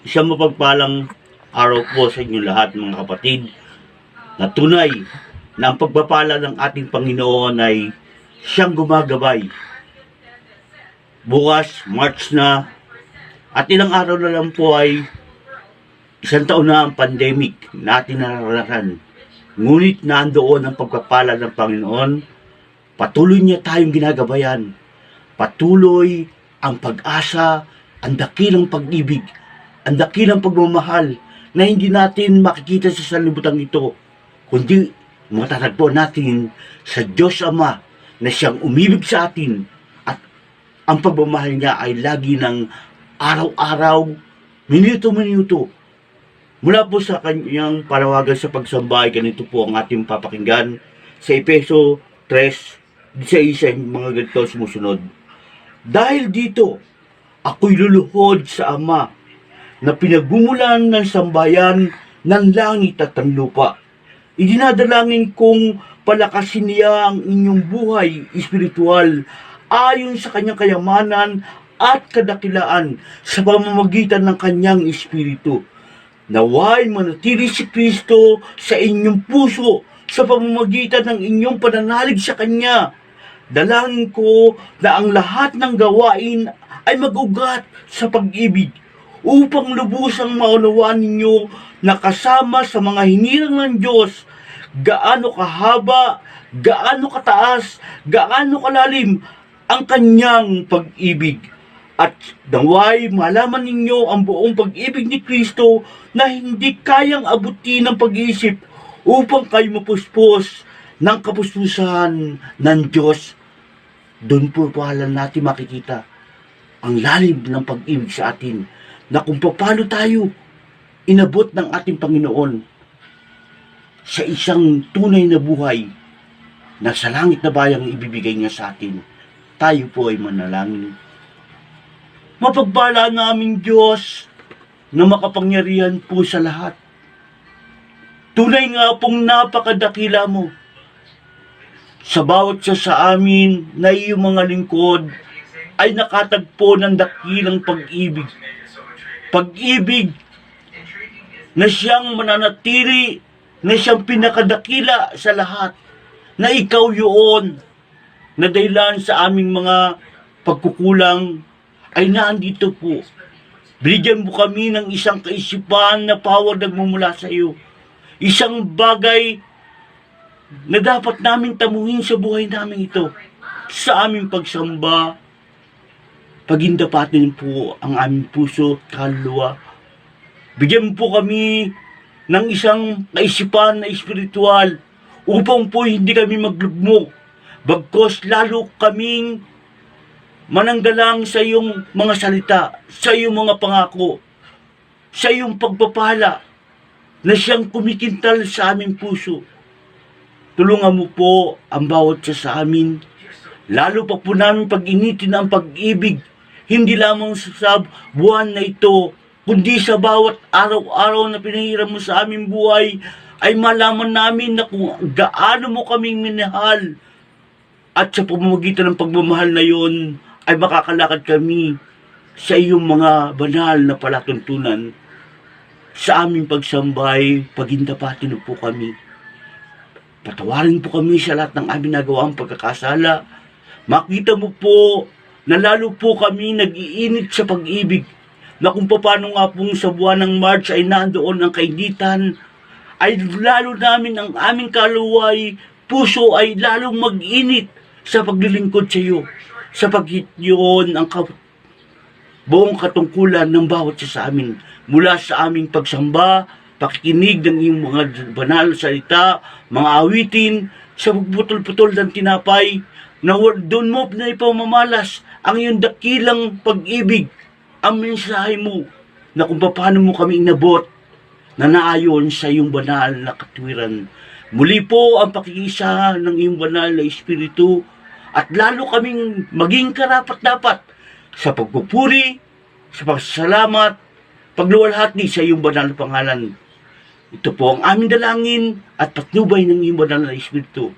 Isang mapagpalang araw po sa inyo lahat mga kapatid, na tunay na ang pagpapala ng ating Panginoon ay siyang gumagabay. Bukas, March na, at ilang araw na lang po ay isang taon na ang pandemic na ating nararanasan. Ngunit nandoon ang pagpapala ng Panginoon, patuloy niya tayong ginagabayan. Patuloy ang pag-asa, ang dakilang pag-ibig, ang dakilang pagmamahal na hindi natin makikita sa sanlibutan ito, kundi matatagpo natin sa Diyos Ama na siyang umibig sa atin at ang pagmamahal niya ay lagi ng araw-araw, minuto-minuto. Mula po sa kanyang panawagan sa pagsamba ay ganito po ang ating papakinggan sa Efeso 3:16, mga ganito sumusunod. Dahil dito, ako'y luluhod sa Ama na pinagmumulan ng sambayan ng langit at ng lupa. Idinadalangin kong palakasin niya ang inyong buhay espiritual ayon sa kanyang kayamanan at kadakilaan sa pamamagitan ng kanyang espiritu. Naway manatili si Kristo sa inyong puso sa pamamagitan ng inyong pananalig sa Kanya. Dalangin ko na ang lahat ng gawain ay mag-ugat sa pag-ibig upang lubusang maunawaan ninyo na kasama sa mga hinirang ng Diyos gaano kahaba, gaano kataas, gaano kalalim ang kanyang pag-ibig. At naway malaman ninyo ang buong pag-ibig ni Kristo na hindi kayang abutin ng pag-iisip upang kayo mapuspos ng kapuspusan ng Diyos. Doon po pala natin makikita ang lalim ng pag-ibig sa atin na kung paano tayo inabot ng ating Panginoon sa isang tunay na buhay na sa langit na bayang ibibigay niya sa atin. Tayo po ay manalangin. Mapagpala namin Diyos na makapangyarihan po sa lahat. Tunay nga pong napakadakila mo sa bawat isa sa amin na iyong mga lingkod ay nakatagpo ng dakilang pag-ibig. Pag-ibig na siyang mananatili, na siyang pinakadakila sa lahat, na ikaw yun, na dahilan sa aming mga pagkukulang ay nandito po. Binigyan mo kami ng isang kaisipan na power nagmumula sa iyo. Isang bagay na dapat namin tamuhin sa buhay namin ito. Sa aming pagsamba, pagindapatin po ang aming puso at kaluluwa. Bigyan po kami ng isang kaisipan na espiritual upang po hindi kami maglugmok. Bagkos lalo kaming mananggalang sa iyong mga salita, sa iyong mga pangako, sa iyong pagpapala na siyang kumikintal sa aming puso. Tulungan mo po ang bawat isa sa amin, lalo pa po namin pag-initin ang pag-ibig, hindi lamang sa buwan na ito, kundi sa bawat araw-araw na pinahiram mo sa aming buhay, ay malaman namin na kung gaano mo kaming minahal. At sa pamamagitan ng pagmamahal na yon, ay makakalakad kami sa iyong mga banal na palatuntunan. Sa aming pagsambay, pagindapatin po kami. Patawarin po kami sa lahat ng aming nagawang pagkakasala. Makita mo po na lalo po kami nag-iinit sa pag-ibig, na kung paano nga pong sa buwan ng March ay nandoon ang kainitan, ay lalo namin ang aming kaluway, puso ay lalong mag-init sa paglilingkod sa iyo. Sapagkat yun ang buong katungkulan ng bawat isa sa amin. Mula sa aming pagsamba, pakikinig ng iyong mga banal salita, mga awitin, sa pagputol-putol ng tinapay, na doon mo na ipamamalas ang iyong dakilang pag-ibig, ang mensahe mo, na kung paano mo kami inabot, na naayon sa iyong banal na katwiran. Muli po ang pakikisa ng iyong banal na espiritu, at lalo kaming maging karapat-dapat sa pagpupuri, sa pagsalamat, pagluwalhati sa iyong banal na pangalan. Ito po ang aming dalangin at patnubay ng iyong banal na Espiritu.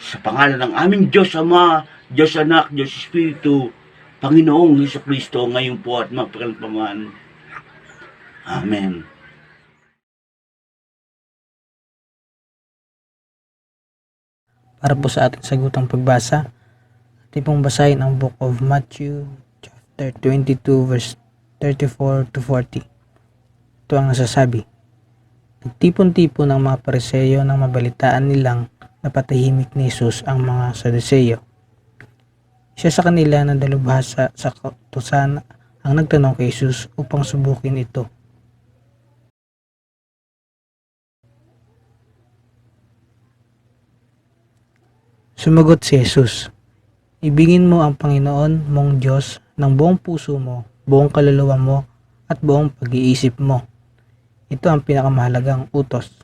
Sa pangalan ng aming Diyos Ama, Diyos Anak, Diyos Espiritu, Panginoong Hesus Kristo, ngayon po at magpakalampaman. Amen. Para po sa ating sagutang pagbasa, ating pong basahin ang Book of Matthew, chapter 22, verse 34 to 40. Ito ang nasasabi. Nagtipon-tipon ang mga Pariseyo nang mabalitaan nilang napatahimik ni Jesus ang mga Saduseyo. Isa sa kanila na dalubhasa sa kautusan ang nagtanong kay Jesus upang subukin ito. Sumagot si Jesus, ibigin mo ang Panginoon mong Diyos ng buong puso mo, buong kaluluwa mo, at buong pag-iisip mo. Ito ang pinakamahalagang utos.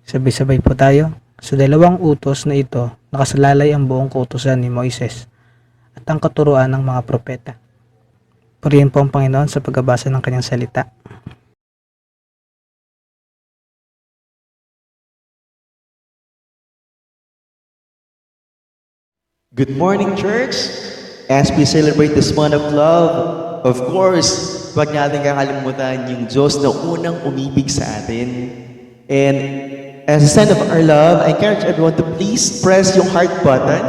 Sabay-sabay po tayo. Sa dalawang utos na ito, nakasalalay ang buong kautusan ni Moises at ang katuruan ng mga propeta. Purihin po ang Panginoon sa pagbabasa ng kanyang salita. Good morning, church! As we celebrate this month of love, of course, huwag natin kakalimutan yung Diyos na unang umibig sa atin. And as a sign of our love, I encourage everyone to please press yung heart button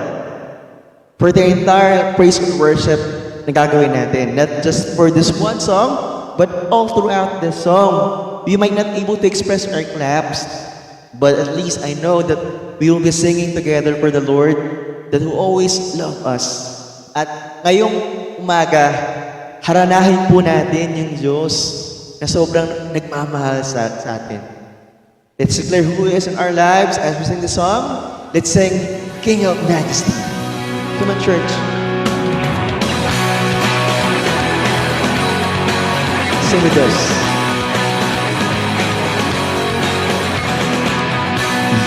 for the entire praise and worship na gagawin natin. Not just for this one song, but all throughout the song. We might not able to express our claps, but at least I know that we will be singing together for the Lord that who always love us. At ngayong umaga, haranahin po natin yung Diyos na sobrang nagmamahal sa atin. Let's declare who He is in our lives as we sing the song. Let's sing King of Majesty. Come on, church. Sing with us.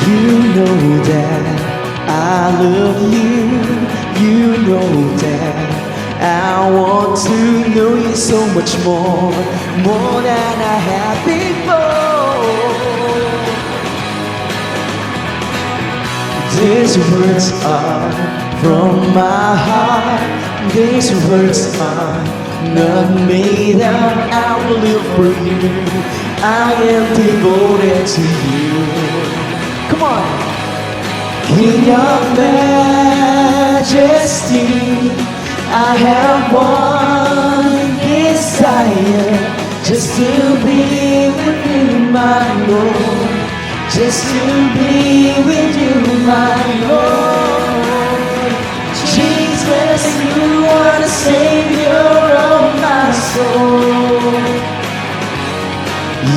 You know that I love you, you know that I want to know you so much more than I have before. These words are from my heart, these words are not made up, I will live for you, I am devoted to you. Come on! King of Majesty, I have one desire, just to be with you, my Lord, just to be with you, my Lord. Jesus, you are the Savior of my soul.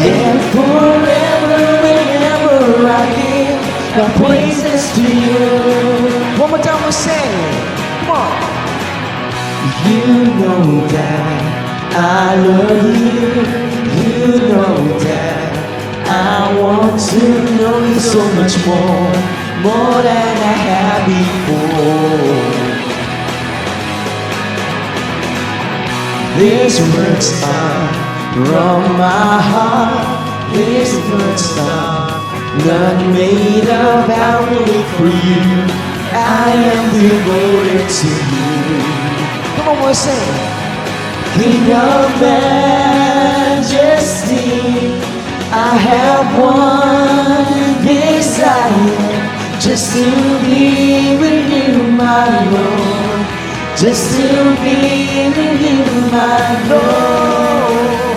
Yeah, forever and ever I give my praises to you. One more time we'll sing. Come on. You know that I love you. You know that I want to know you so much more than I have before. These words are from my heart. These words are not made up, I will live for you, I am devoted to you. Come on, we'll sing. King of Majesty, I have one desire, just to be with you, my Lord, just to be with you, my Lord.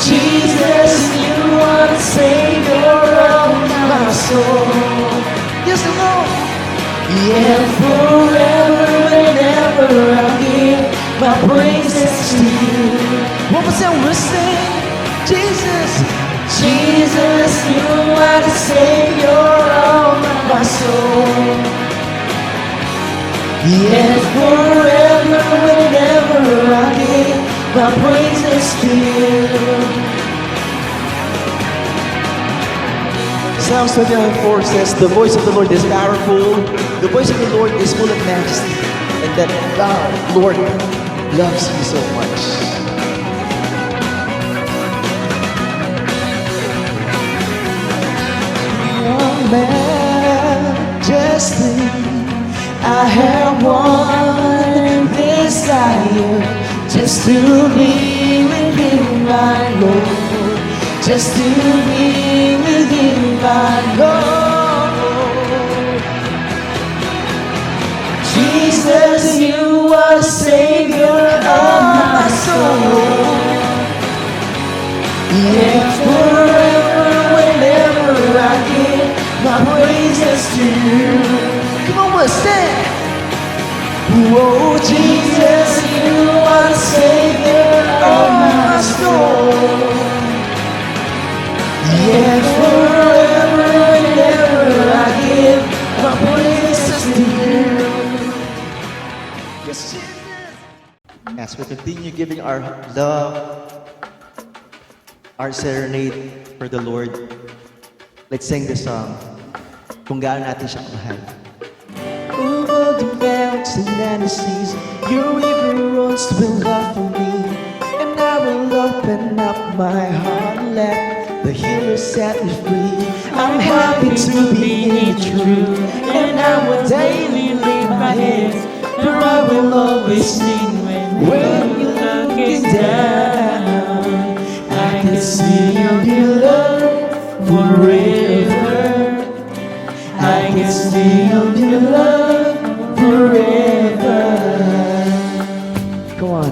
Jesus, you are the Savior of my soul. Yes, Lord. Yeah, forever and ever I'll give my praises to you. One more time, we'll sing. Jesus, Jesus, you are the Savior of my soul. Yeah, forever and ever I'll give my praises to you. Psalms 29:4 says, the voice of the Lord is powerful, the voice of the Lord is full of majesty, and that God, Lord, loves you so much. Your majesty, I to be with you, my Lord. Just to be with you, my Lord. Jesus, you are the Savior of my soul. Yeah, forever, whenever I give my praises to you. Come on, let's stand. Oh, Jesus, you are the Savior of my soul. Yeah, forever, whenever I give my praises to you. Yes, Jesus. As we continue giving our love, our serenade for the Lord, let's sing this song. Kung gaano natin siya kamahal. Over the mountains and the seas, your river runs with love for me. And I will open up my heart and let the healer set me free. I'm happy to be true, and I will daily lift my hands, for I will always sing when you're looking down. I can see your love forever. I can see your love forever. Come on.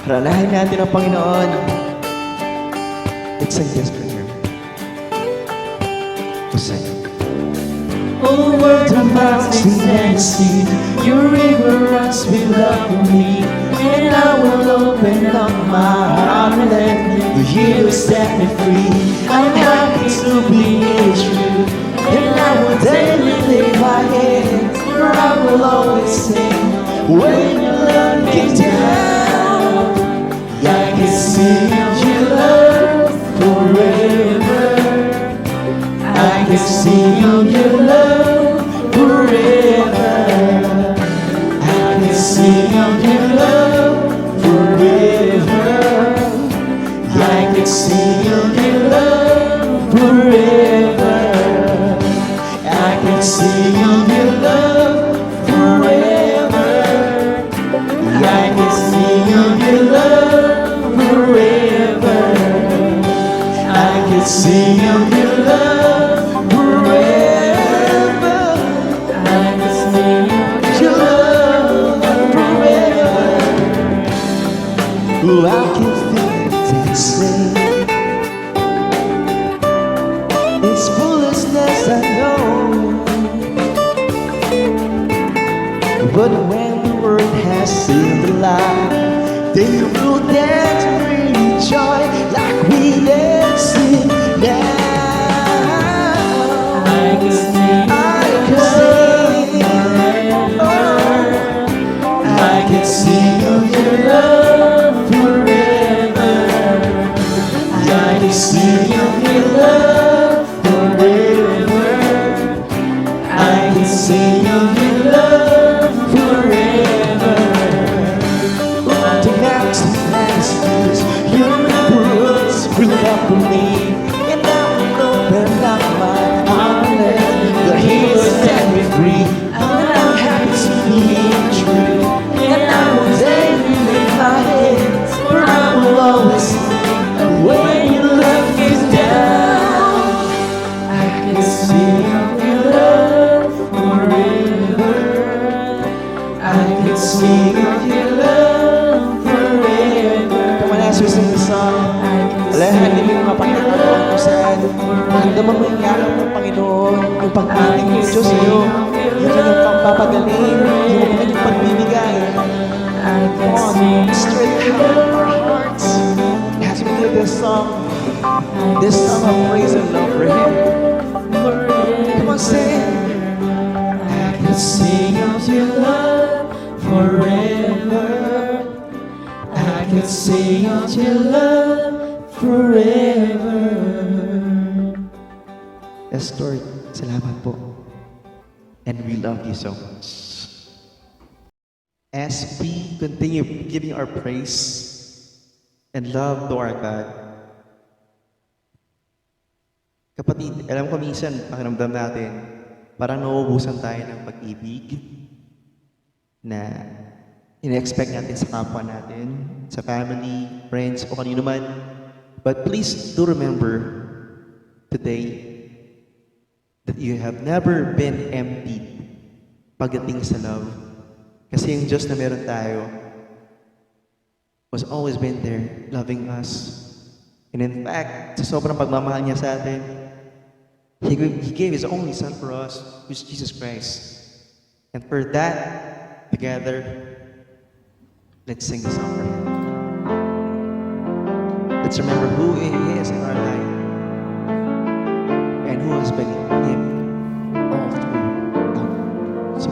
Haranahin natin ang Panginoon. Let's sing this prayer. We'll sing. Over the mountains and sea, your river runs with love for me. And I will open up my heart and let the healer set me free. I'm happy to be true, and I will daily lift my hands, for I will always sing when you're looking down. I can see your love forever. I can see your love forever. I can see your love forever. I can see your love forever. I can see your love forever. I can see your love forever. I can see your love forever. I can see your love forever. Oh, I can feel it dancing. It's foolishness, I know. But when the world has seen the light, then you will dance and really joy like we dance it now. I can see, I can see your love forever. I can see your love forever. I can see your love forever. The mountains and seas, your river runs with love for me. And I will open up my heart and let the healer set me free. I'm happy to be true, and I will daily lift my hands, for I will always sing when your love is down. I can see your love forever. I can see your love forever. Come on, as we sing the song, alahan din yung mga Panginoon kung saan naramdaman mo yung yakap ng Panginoon, yung pag-ibig ng Diyos sa'yo, yung kanyang pagpapagaling, yung kanyang pagbibigay. Come on, straight out of our hearts as we do this song of praise and love for Him. Come on, sing. I can sing of your love forever. I can sing of your love forever. Yes, Lord, salamat po. And we love you so much. As we continue giving our praise and love to our God, kapatid, alam ko minsan, pakiramdam natin, parang nauubusan tayo ng pag-ibig na ina-expect natin sa kapwa natin, sa family, friends, o kanino man. But please do remember today that you have never been empty pagdating sa love. Kasi yung Diyos na meron tayo was always been there loving us. And in fact, sa sobrang pagmamahal niya sa atin, He gave His only Son for us, who's Jesus Christ. And for that, together, let's sing the song for Him. Let's remember who He is in our life and who has been Him all through. So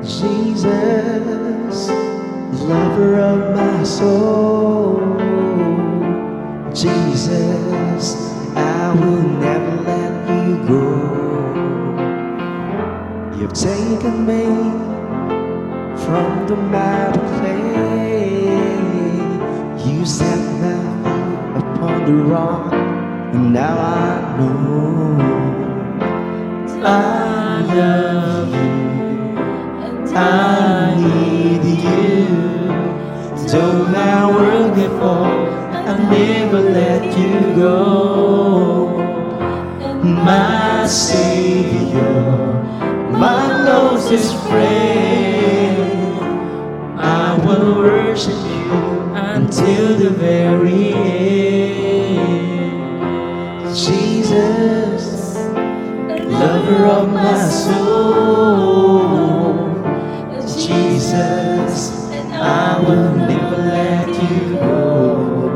Jesus, lover of my soul. Jesus, I will never let you go. You've taken me from the miry clay. You set my feet upon the rock, and now I know I love you. I need you. Though my world may fall, I'll never let you go. My Savior, my closest friend, I will worship you until the very end. Jesus, lover of my soul. Jesus, I will never let you go.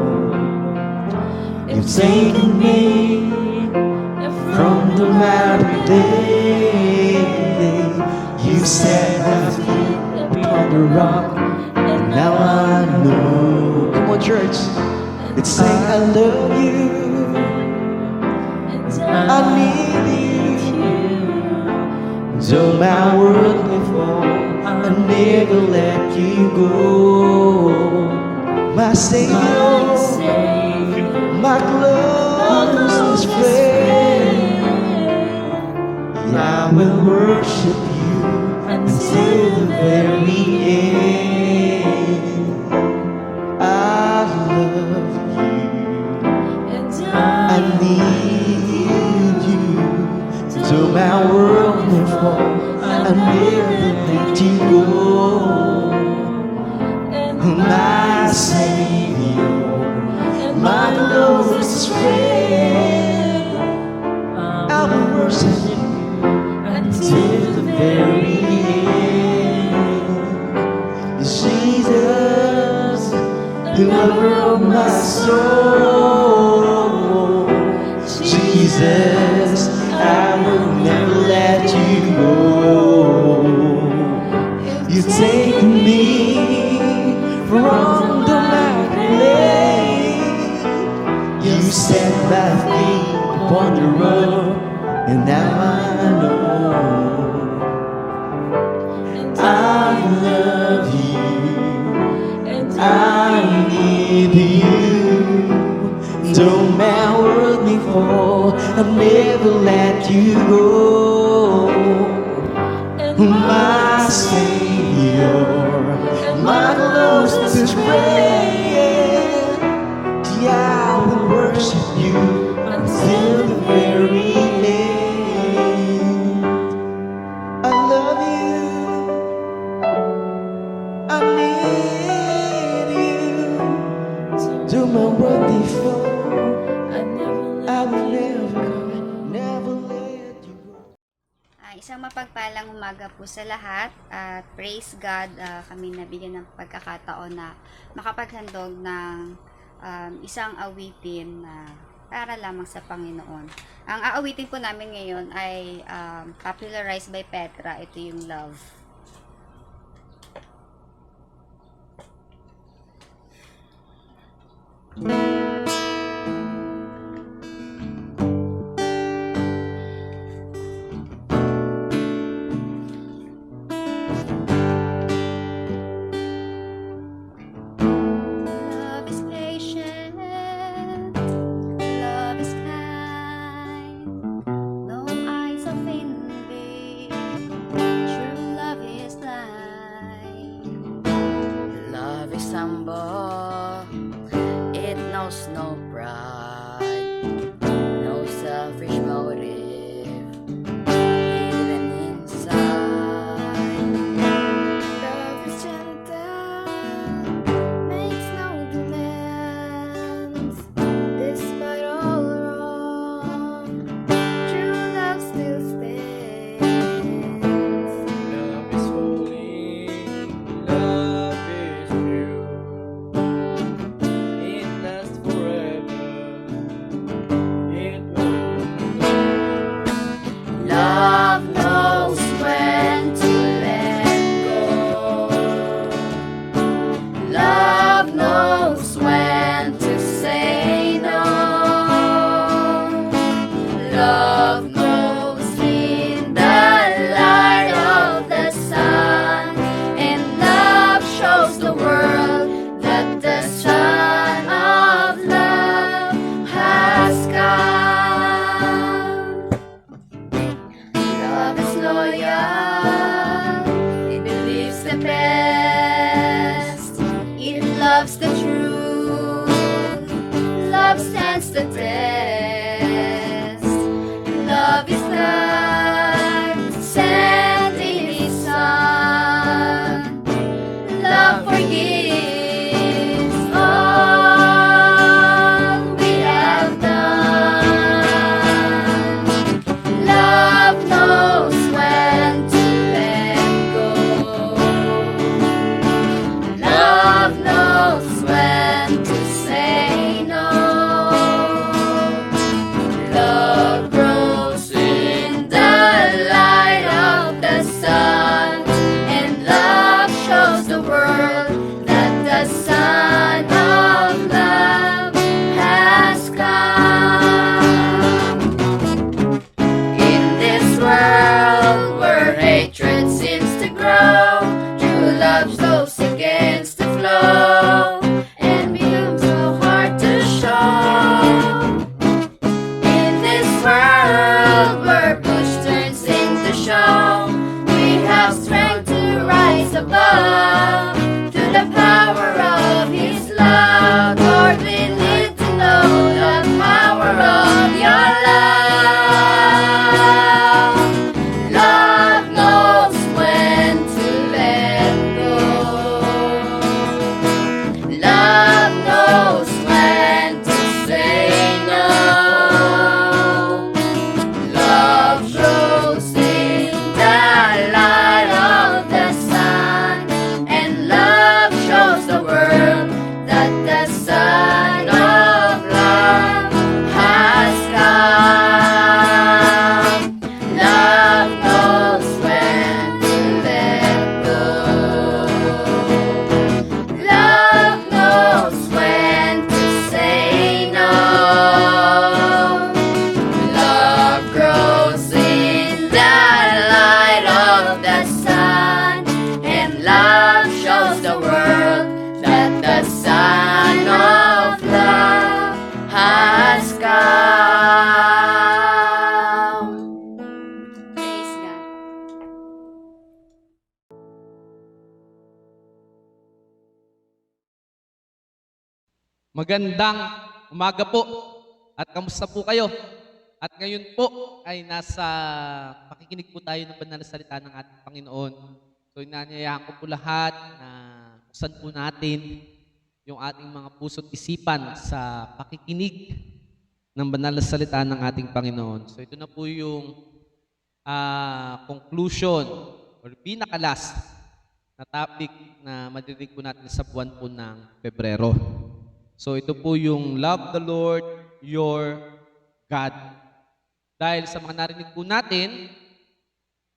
You've taken me from the miry clay. You set my feet upon the rock, and now I know. Come on, church. Let's sing, I love you. I need you. Though my world may fall, I'll never let you go. My Savior, my closest friend, I will worship you until the very end. I love you, I need you. Though my world may fall, I'll never let you go. My Savior, my closest friend, I will worship you until the very end. Jesus, the lover of my soul. Jesus, I will never let you go. You take me from the miry clay. You set my feet upon the road, and now I know I love you, I need you. Though my world may fall, I'll never let you go. My Savior, my closest friend, yeah, I will worship you until the very end. I love you, I need you. Do my world before, I will never let you go. Isang mapagpalang umaga po sa lahat at praise God, kami nabigyan ng pagkakataon na makapaghandog ng isang awitin na para lamang sa Panginoon. Ang aawitin po namin ngayon ay popularized by Petra. Ito yung Love. Love is patient, love is kind, no eyes of envy, true love knows no pride, no selfish motive, even inside. Love is gentle, makes no demands, despite all wrong, true love still stands. Love is holy, love is pure. It lasts forever. It won't last. Love knows when to let go. Love knows when to say no. Love knows in the light of the sun, and love shows the world that the Son of Love has come. Love is loyal, it believes the best, it loves the truth, love stands the test. Love is God, sent in His Son. Love forgives all we have done. Love knows when to let go. Love knows when to say no. Love grows in the light of the sun, and love shows the world that the Son of Love has come. In this world where hatred seems to grow, true love slows against the flow and becomes so hard to show. In this world where push turns into shove, we have strength to rise above through the power of His love. Lord, we need to know the power of Your love. Love knows when to let go. Love knows when to say no. Love shows in the light of the sun, and love shows the world that the Son of Love has come. Love knows when to let go. Love knows when to say no. Love grows in the light of the sun, and love shows the world that the Son of Love has come. Praise God. Magandang umaga po at kamusta po kayo? At ngayon po ay nasa pakikinig po tayo ng banal na salita ng ating Panginoon. So inanyayahan ko po lahat na buksan po natin yung ating mga puso't isipan sa pakikinig ng banal na salita ng ating Panginoon. So ito na po yung conclusion or pinakalas na topic na madirinig po natin sa buwan po ng Pebrero. So ito po yung love the Lord your God. Dahil sa mga narinig po natin,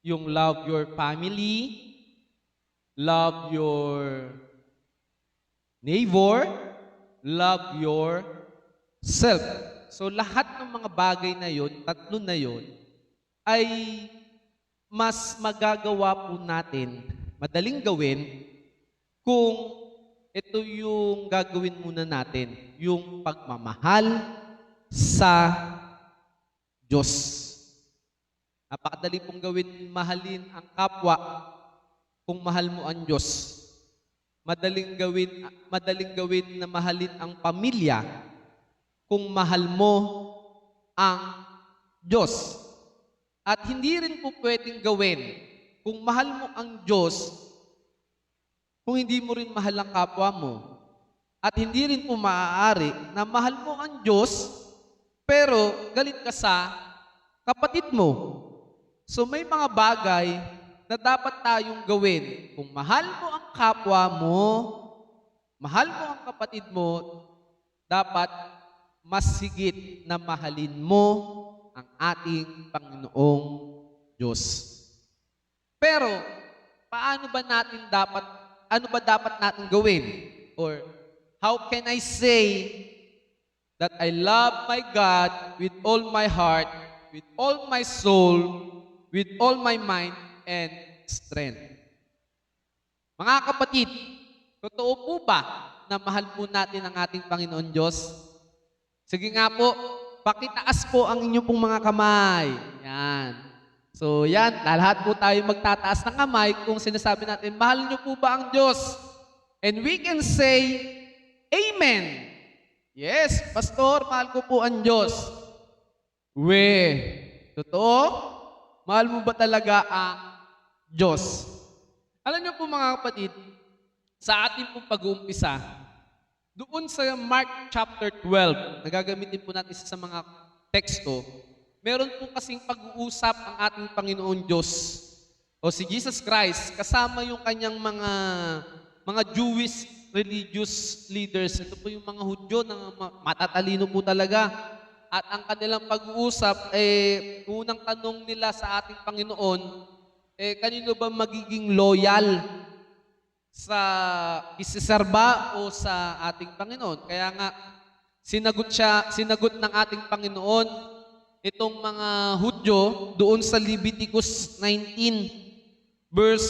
yung love your family, love your neighbor, love yourself. So lahat ng mga bagay na yon, tatlo na yon, ay mas magagawa po natin, madaling gawin, kung ito yung gagawin muna natin, yung pagmamahal sa Diyos. Napakadali pong gawin, mahalin ang kapwa kung mahal mo ang Diyos. Madaling gawin na mahalin ang pamilya kung mahal mo ang Diyos. At hindi rin po pwedeng gawin kung mahal mo ang Diyos kung hindi mo rin mahal ang kapwa mo. At hindi rin po maaari na mahal mo ang Diyos pero galit ka sa kapatid mo. So may mga bagay na dapat tayong gawin. Kung mahal mo ang kapwa mo, mahal mo ang kapatid mo, dapat mas higit na mahalin mo ang ating Panginoong Diyos. Pero, ano ba dapat natin gawin? Or, how can I say that I love my God with all my heart, with all my soul, with all my mind, and strength? Mga kapatid, totoo po ba na mahal po natin ang ating Panginoon Diyos? Sige nga po, pakitaas po ang inyong pong mga kamay. Yan. So yan, lahat po tayo magtataas ng kamay kung sinasabi natin, mahal niyo po ba ang Diyos? And we can say, Amen. Yes, Pastor, mahal ko po ang Diyos. Totoo? Mahal mo ba talaga ang Diyos? Alam niyo po mga kapatid, sa ating pong pag-uumpisa, doon sa Mark chapter 12, nagagamitin po natin sa mga teksto, meron po kasing pag-uusap ang ating Panginoon Diyos o si Jesus Christ kasama yung kanyang mga Jewish religious leaders. Ito po yung mga Hudyo na matatalino po talaga. At ang kanilang pag-uusap, unang tanong nila sa ating Panginoon, kanino ba magiging loyal? Sa Cesar ba o sa ating Panginoon? Kaya nga, sinagot ng ating Panginoon itong mga Hudyo doon sa Leviticus 19, verse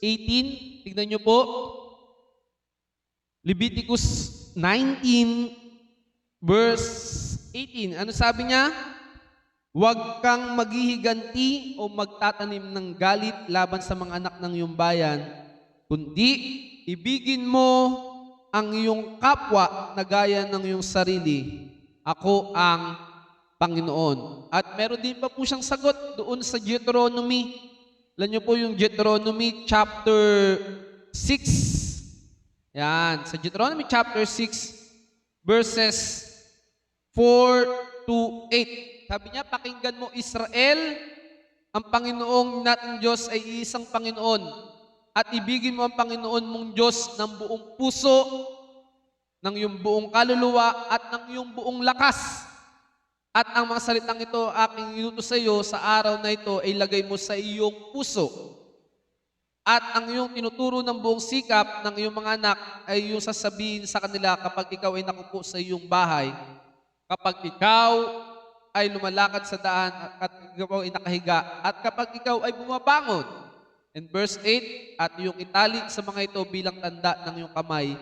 18. Tignan nyo po. Leviticus 19, verse 18. Ano sabi niya? Huwag kang maghihiganti o magtatanim ng galit laban sa mga anak ng iyong bayan, kundi ibigin mo ang iyong kapwa na gaya ng iyong sarili. Ako ang Panginoon. At meron din pa po siyang sagot doon sa Deuteronomy. Alam niyo po yung Deuteronomy chapter 6. Yan, sa Deuteronomy chapter 6, verses 4 to 8. Sabi niya, pakinggan mo Israel, ang Panginoong nating Diyos ay isang Panginoon. At ibigin mo ang Panginoon mong Diyos ng buong puso, ng iyong buong kaluluwa, at ng iyong buong lakas. At ang mga salitang ito aking inutos sa iyo sa araw na ito ay lagay mo sa iyong puso. At ang iyong tinuturo ng buong sikap ng iyong mga anak ay iyong sasabihin sa kanila kapag ikaw ay nakupo sa iyong bahay, kapag ikaw ay lumalakad sa daan at ikaw ay nakahiga, at kapag ikaw ay bumabangon. And verse 8, at iyong itali sa mga ito bilang tanda ng iyong kamay,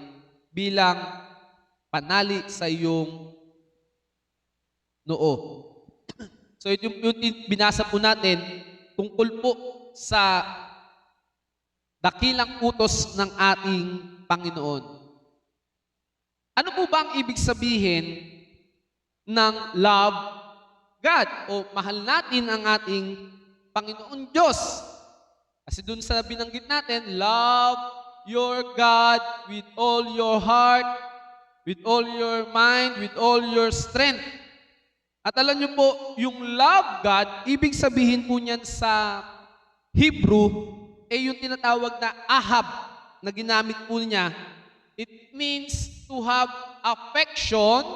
bilang panali sa iyong noo. So ito yung binasa po natin tungkol po sa dakilang utos ng ating Panginoon. Ano po ba ang ibig sabihin ng love God o mahal natin ang ating Panginoon Diyos? Kasi dun sa binanggit natin, love your God with all your heart, with all your mind, with all your strength. At alam niyo po, yung love God, ibig sabihin po niyan sa Hebrew, yung tinatawag na ahab na ginamit po niya. It means to have affection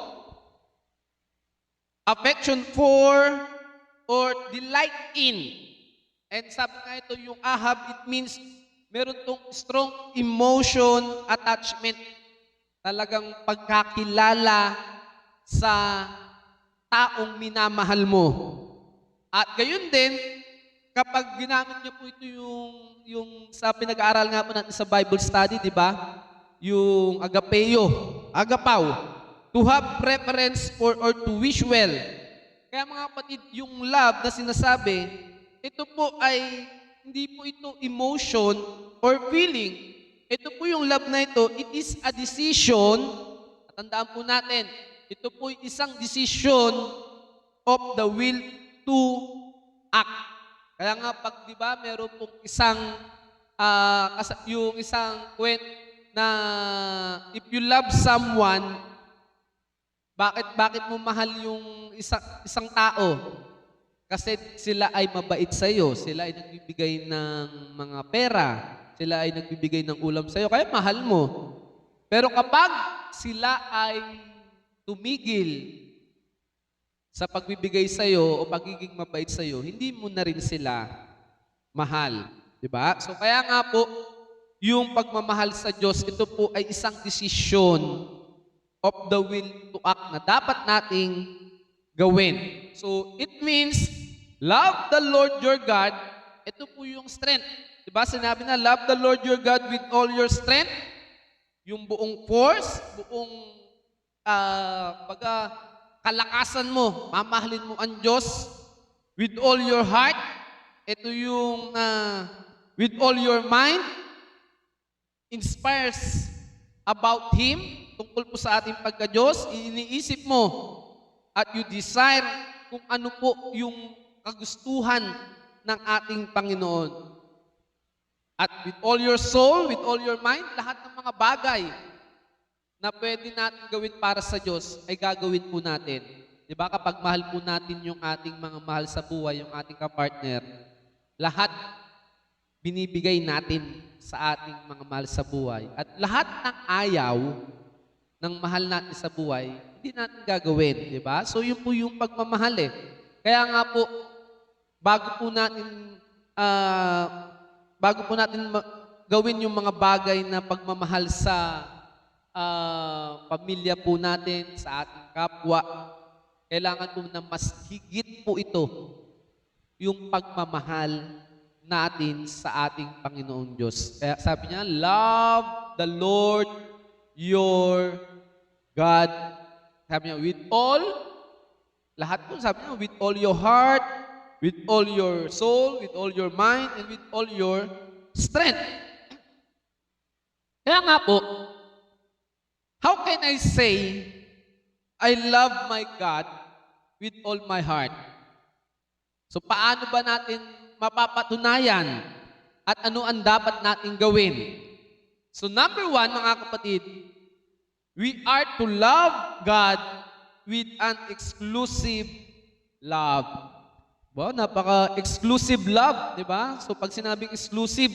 for, or delight in. And sabi nga ito, yung ahab, it means meron tong strong emotion, attachment, talagang pagkakilala sa taong minamahal mo. At gayon din, kapag ginamit niyo po ito yung sa pinag-aaral nga po natin sa Bible study, di ba? Yung agapaw, to have preference for or to wish well. Kaya mga kapatid, yung love na sinasabi, ito po ay, hindi po ito emotion or feeling. Ito po yung love na ito, it is a decision. Tandaan po natin, ito po isang decision of the will to act. Kaya nga pag 'di ba, meron pong isang yung isang kwent na if you love someone, bakit mo mahal yung isang tao? Kasi sila ay mabait sa iyo, sila ay nagbibigay ng mga pera, sila ay nagbibigay ng ulam sa iyo, kaya mahal mo. Pero kapag sila ay tumigil sa pagbibigay sa iyo o pagiging mabait sa iyo, hindi mo na rin sila mahal, 'di ba? So kaya nga po, yung pagmamahal sa Diyos, ito po ay isang desisyon of the will to act na dapat nating gawin. So it means love the Lord your God. Ito po yung strength. 'Di ba? Sinabi na love the Lord your God with all your strength. Yung buong force, buong kalakasan mo, mamahalin mo ang Diyos with all your heart. Ito yung with all your mind, inspires about Him, tungkol po sa ating pagka-Diyos, iniisip mo at you desire kung ano po yung kagustuhan ng ating Panginoon. At with all your soul, with all your mind, lahat ng mga bagay na pwede natin gawin para sa Diyos ay gagawin po natin. Di ba? Kapag mahal po natin yung ating mga mahal sa buhay, yung ating kapartner, lahat binibigay natin sa ating mga mahal sa buhay. At lahat ng ayaw ng mahal natin sa buhay, hindi natin gagawin. Di ba? So yun po yung pagmamahal eh. Kaya nga po, bago po natin gawin yung mga bagay na pagmamahal sa pamilya po natin, sa ating kapwa, kailangan po na mas higit po ito yung pagmamahal natin sa ating Panginoong Diyos. Kaya sabi niya, love the Lord your God. Sabi niya, with all, lahat po, sabi niya, with all your heart, with all your soul, with all your mind, and with all your strength. Kaya nga po, how can I say, I love my God with all my heart? So paano ba natin mapapatunayan at ano ang dapat nating gawin? So number one, mga kapatid, we are to love God with an exclusive love. Wow, napaka-exclusive love, di ba? So pag sinabing exclusive,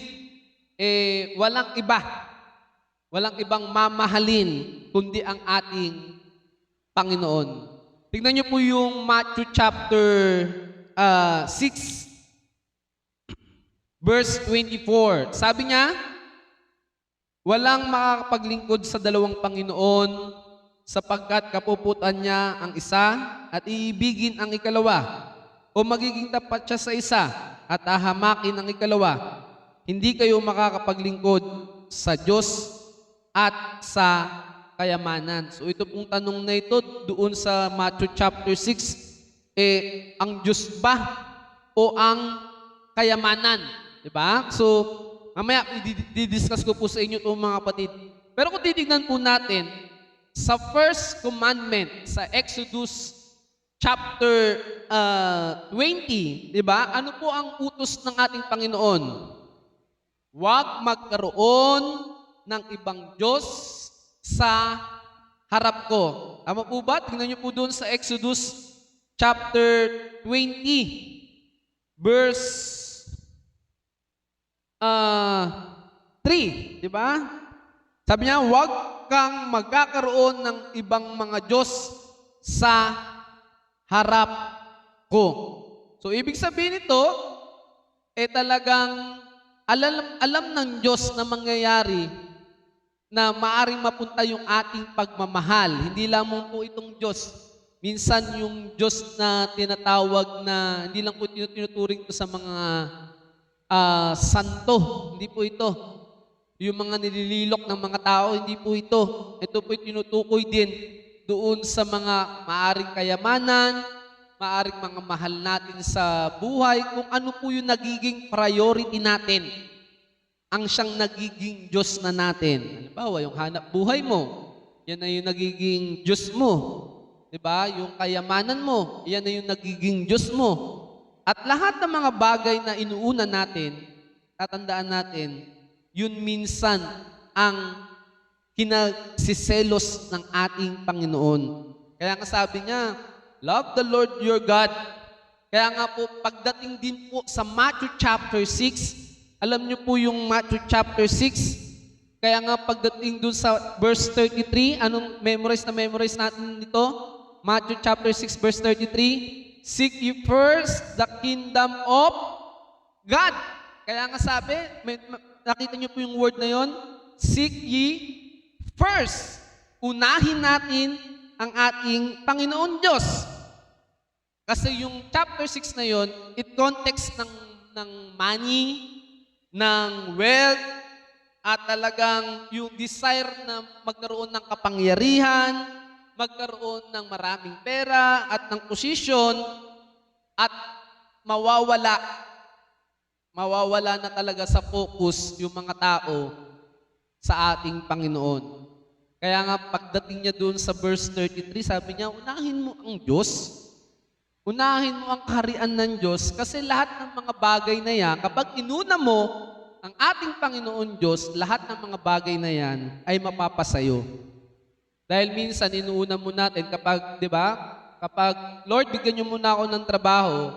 walang iba. Walang ibang mamahalin kundi ang ating Panginoon. Tingnan niyo po yung Matthew chapter 6, verse 24. Sabi niya, walang makakapaglingkod sa dalawang Panginoon sapagkat kapuputan niya ang isa at iibigin ang ikalawa o magiging tapat siya sa isa at ahamakin ang ikalawa. Hindi kayo makakapaglingkod sa Diyos at sa kayamanan. So ito pong tanong na ito doon sa Matthew chapter 6, ang Diyos ba o ang kayamanan? Diba? So mamaya i-discuss ko po sa inyo itong mga kapatid. Pero kung titignan po natin sa first commandment sa Exodus chapter 20, diba? Ano po ang utos ng ating Panginoon? Huwag magkaroon ng ibang Diyos sa harap ko. Tama po ba? Tingnan niyo po doon sa Exodus chapter 20, verse 3. Di ba? Sabi niya, huwag kang magkakaroon ng ibang mga Diyos sa harap ko. So, ibig sabihin nito, talagang alam ng Diyos na mangyayari na maaring mapunta yung ating pagmamahal. Hindi lamang po itong Diyos. Minsan yung Diyos na tinatawag na, hindi lang po tinuturing ko sa mga santo. Hindi po ito. Yung mga nilililok ng mga tao, hindi po ito. Ito po tinutukoy din doon sa mga maaring kayamanan, maaring mga mahal natin sa buhay, kung ano po yung nagiging priority natin. Ang siyang nagiging Diyos na natin. Halimbawa, yung hanap buhay mo, yan na yung nagiging Diyos mo. 'di ba? Yung kayamanan mo, yan na yung nagiging Diyos mo. At lahat ng mga bagay na inuuna natin, tatandaan natin, yun minsan ang kinagsiselos ng ating Panginoon. Kaya nga sabi niya, love the Lord your God. Kaya nga po, pagdating din po sa Matthew chapter 6, alam niyo po yung Matthew chapter 6, kaya nga pagdating dun sa verse 33, anong memorize natin dito? Matthew chapter 6 verse 33, seek ye first the kingdom of God. Kaya nga sabi, nakita niyo po yung word na yon, seek ye first. Unahin natin ang ating Panginoon Diyos. Kasi yung chapter 6 na yon, it context ng money, ng wealth, at talagang yung desire na magkaroon ng kapangyarihan, magkaroon ng maraming pera at ng posisyon, at mawawala na talaga sa focus yung mga tao sa ating Panginoon. Kaya nga pagdating niya doon sa verse 33, sabi niya, unahin mo ang Diyos. Unahin mo ang kaharian ng Diyos kasi lahat ng mga bagay na yan, kapag inuna mo ang ating Panginoon Diyos, lahat ng mga bagay na yan ay mapapasayo. Dahil minsan inuuna mo natin kapag, di ba, kapag, Lord, bigyan niyo muna ako ng trabaho,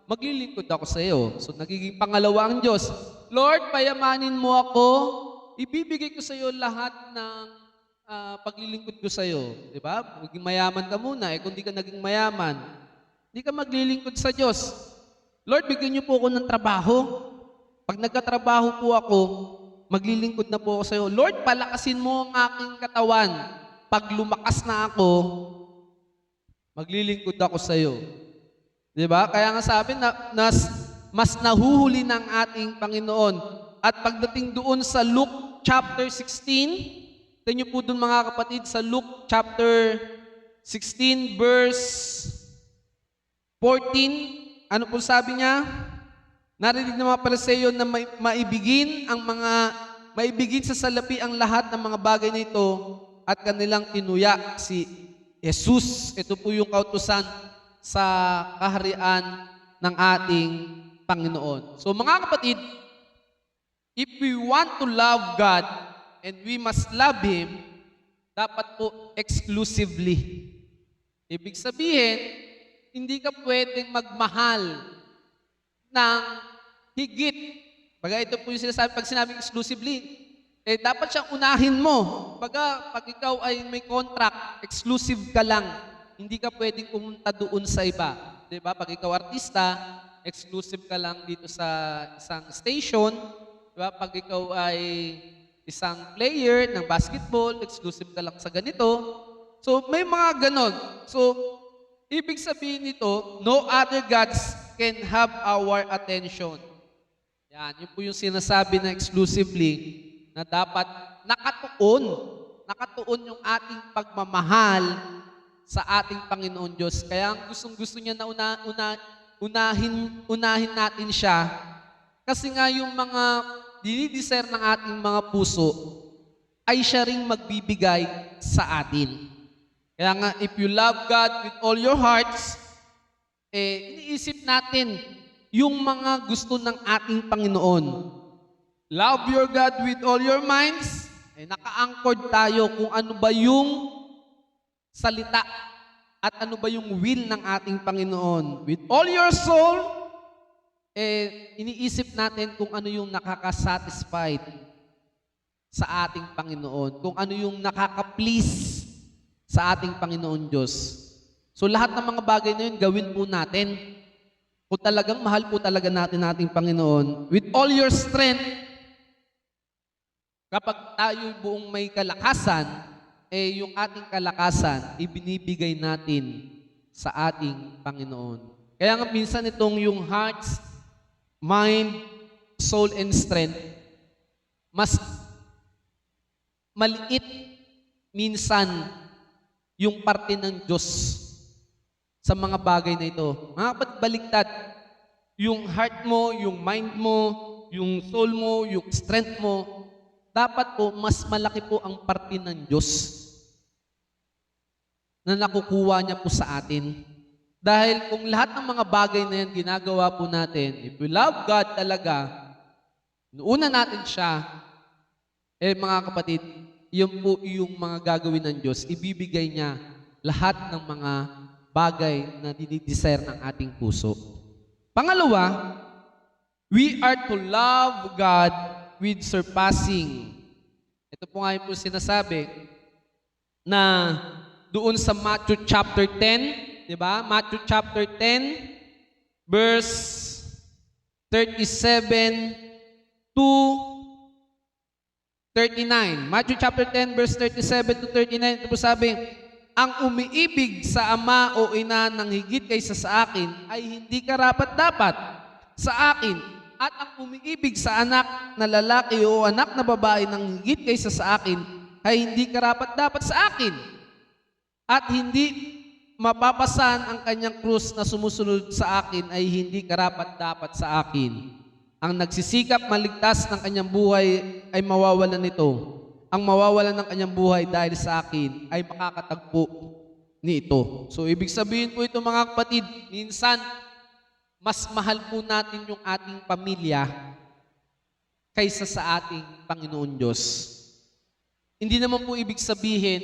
maglilingkod ako sa iyo. So nagiging pangalawa ang Diyos. Lord, payamanin mo ako, ibibigay ko sa iyo lahat ng paglilingkod ko sa iyo. Di ba? Maging mayaman ka muna. Kung di ka naging mayaman, di ka maglilingkod sa Diyos. Lord, bigyan niyo po ako ng trabaho. Pag nagkatrabaho po ako, maglilingkod na po ako sa iyo. Lord, palakasin mo ang aking katawan. Pag lumakas na ako, maglilingkod ako sa iyo. Di ba? Kaya nga sabi na mas nahuhuli ng ating Panginoon. At pagdating doon sa Luke chapter 16, tingnan niyo po doon mga kapatid sa Luke chapter 16 verse 14, ano po sabi niya? Narinig ng mga Pariseo na maibigin sa salapi ang lahat ng mga bagay na ito at kanilang tinuya si Jesus. Ito po yung kautusan sa kaharian ng ating Panginoon. So mga kapatid, if we want to love God and we must love Him, dapat po exclusively. Ibig sabihin, hindi ka pwedeng magmahal ng higit. Baga ito po yung sinasabi, pag sinabing exclusively, dapat siyang unahin mo. Baga, pag ikaw ay may contract, exclusive ka lang. Hindi ka pwedeng pumunta doon sa iba. Diba? Pag ikaw artista, exclusive ka lang dito sa isang station. Diba? Pag ikaw ay isang player ng basketball, exclusive ka lang sa ganito. So, may mga ganon. So, ibig sabihin nito, no other gods can have our attention. Yan, yun po yung sinasabi na exclusively na dapat nakatuon yung ating pagmamahal sa ating Panginoon Diyos. Kaya gustong-gusto niya na unahin natin siya kasi nga yung mga dinidesire ng ating mga puso ay siya ring magbibigay sa atin. Kaya nga, if you love God with all your hearts, iniisip natin yung mga gusto ng ating Panginoon. Love your God with all your minds, naka-anchored tayo kung ano ba yung salita at ano ba yung will ng ating Panginoon. With all your soul, iniisip natin kung ano yung nakaka-satisfied sa ating Panginoon, kung ano yung nakaka-please sa ating Panginoon Diyos. So lahat ng mga bagay na yun, gawin po natin. Kung talagang mahal po talaga natin ating Panginoon, with all your strength, kapag tayo buong may kalakasan, yung ating kalakasan, ibinibigay natin sa ating Panginoon. Kaya nga minsan itong yung hearts, mind, soul, and strength, mas maliit minsan yung parte ng Diyos sa mga bagay na ito. Mga kapatid, baliktad. Yung heart mo, yung mind mo, yung soul mo, yung strength mo, dapat po mas malaki po ang parte ng Diyos. na nakukuha niya po sa atin. Dahil kung lahat ng mga bagay na yan ginagawa po natin, if we love God talaga, nuuna natin siya, mga kapatid, yun po yung mga gagawin ng Diyos. Ibibigay niya lahat ng mga bagay na dinidesire ng ating puso. Pangalawa, we are to love God with surpassing. Ito po nga yung po sinasabi na doon sa Matthew chapter 10, di ba? Matthew chapter 10, verse 37 to 39. Matthew chapter 10, verse 37 to 39, ito po sabi, ang umiibig sa ama o ina ng higit kaysa sa akin ay hindi karapat-dapat sa akin. At ang umiibig sa anak na lalaki o anak na babae ng higit kaysa sa akin ay hindi karapat-dapat sa akin. At hindi mapapasan ang kanyang krus na sumusunod sa akin ay hindi karapat-dapat sa akin. Ang nagsisikap maligtas ng kanyang buhay ay mawawalan nito. Ang mawawalan ng kanyang buhay dahil sa akin ay makakatagpo nito. So, ibig sabihin po ito mga kapatid, minsan, mas mahal po natin yung ating pamilya kaysa sa ating Panginoon Diyos. Hindi naman po ibig sabihin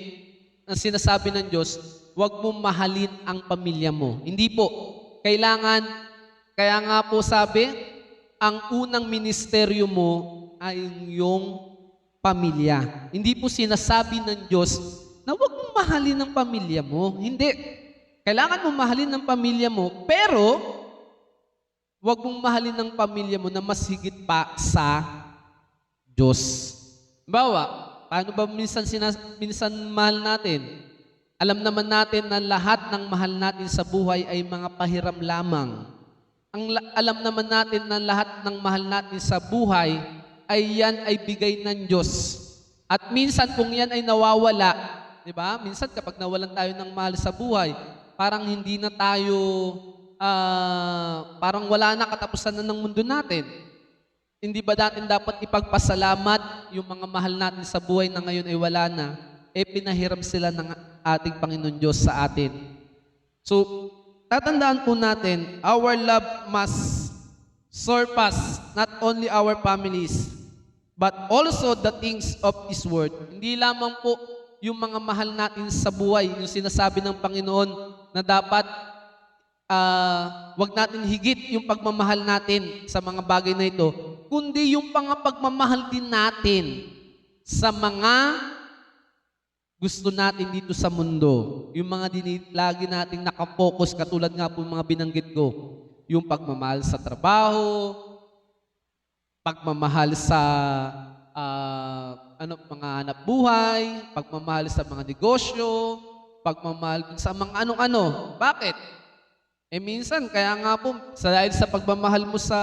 ang sinasabi ng Diyos, huwag mo mahalin ang pamilya mo. Hindi po. Kailangan, kaya nga po sabi, ang unang ministeryo mo ay yung pamilya. Hindi po sinasabi ng Diyos na huwag mong mahalin ang pamilya mo. Hindi. Kailangan mo mahalin ang pamilya mo, pero huwag mong mahalin ang pamilya mo na mas higit pa sa Diyos. Bawa, paano ba minsan mahal natin? Alam naman natin na lahat ng mahal natin sa buhay ay mga pahiram lamang. Alam naman natin na lahat ng mahal natin sa buhay ay yan ay bigay ng Diyos. At minsan kung yan ay nawawala, di ba? Minsan kapag nawalan tayo ng mahal sa buhay, parang hindi na tayo, parang wala na, katapusan na ng mundo natin. Hindi ba natin dapat ipagpasalamat yung mga mahal natin sa buhay na ngayon ay wala na, pinahiram sila ng ating Panginoon Diyos sa atin. So, tatandaan po natin, our love must surpass not only our families, but also the things of this world. Hindi lamang po yung mga mahal natin sa buhay, yung sinasabi ng Panginoon na dapat wag natin higit yung pagmamahal natin sa mga bagay na ito, kundi yung pagmamahal din natin sa mga gusto natin dito sa mundo. Yung mga lagi nating nakapokus, katulad nga po mga binanggit ko, yung pagmamahal sa trabaho, pagmamahal sa mga hanap buhay, pagmamahal sa mga negosyo, pagmamahal sa mga ano-ano. Bakit? Minsan, kaya nga po, dahil sa pagmamahal mo sa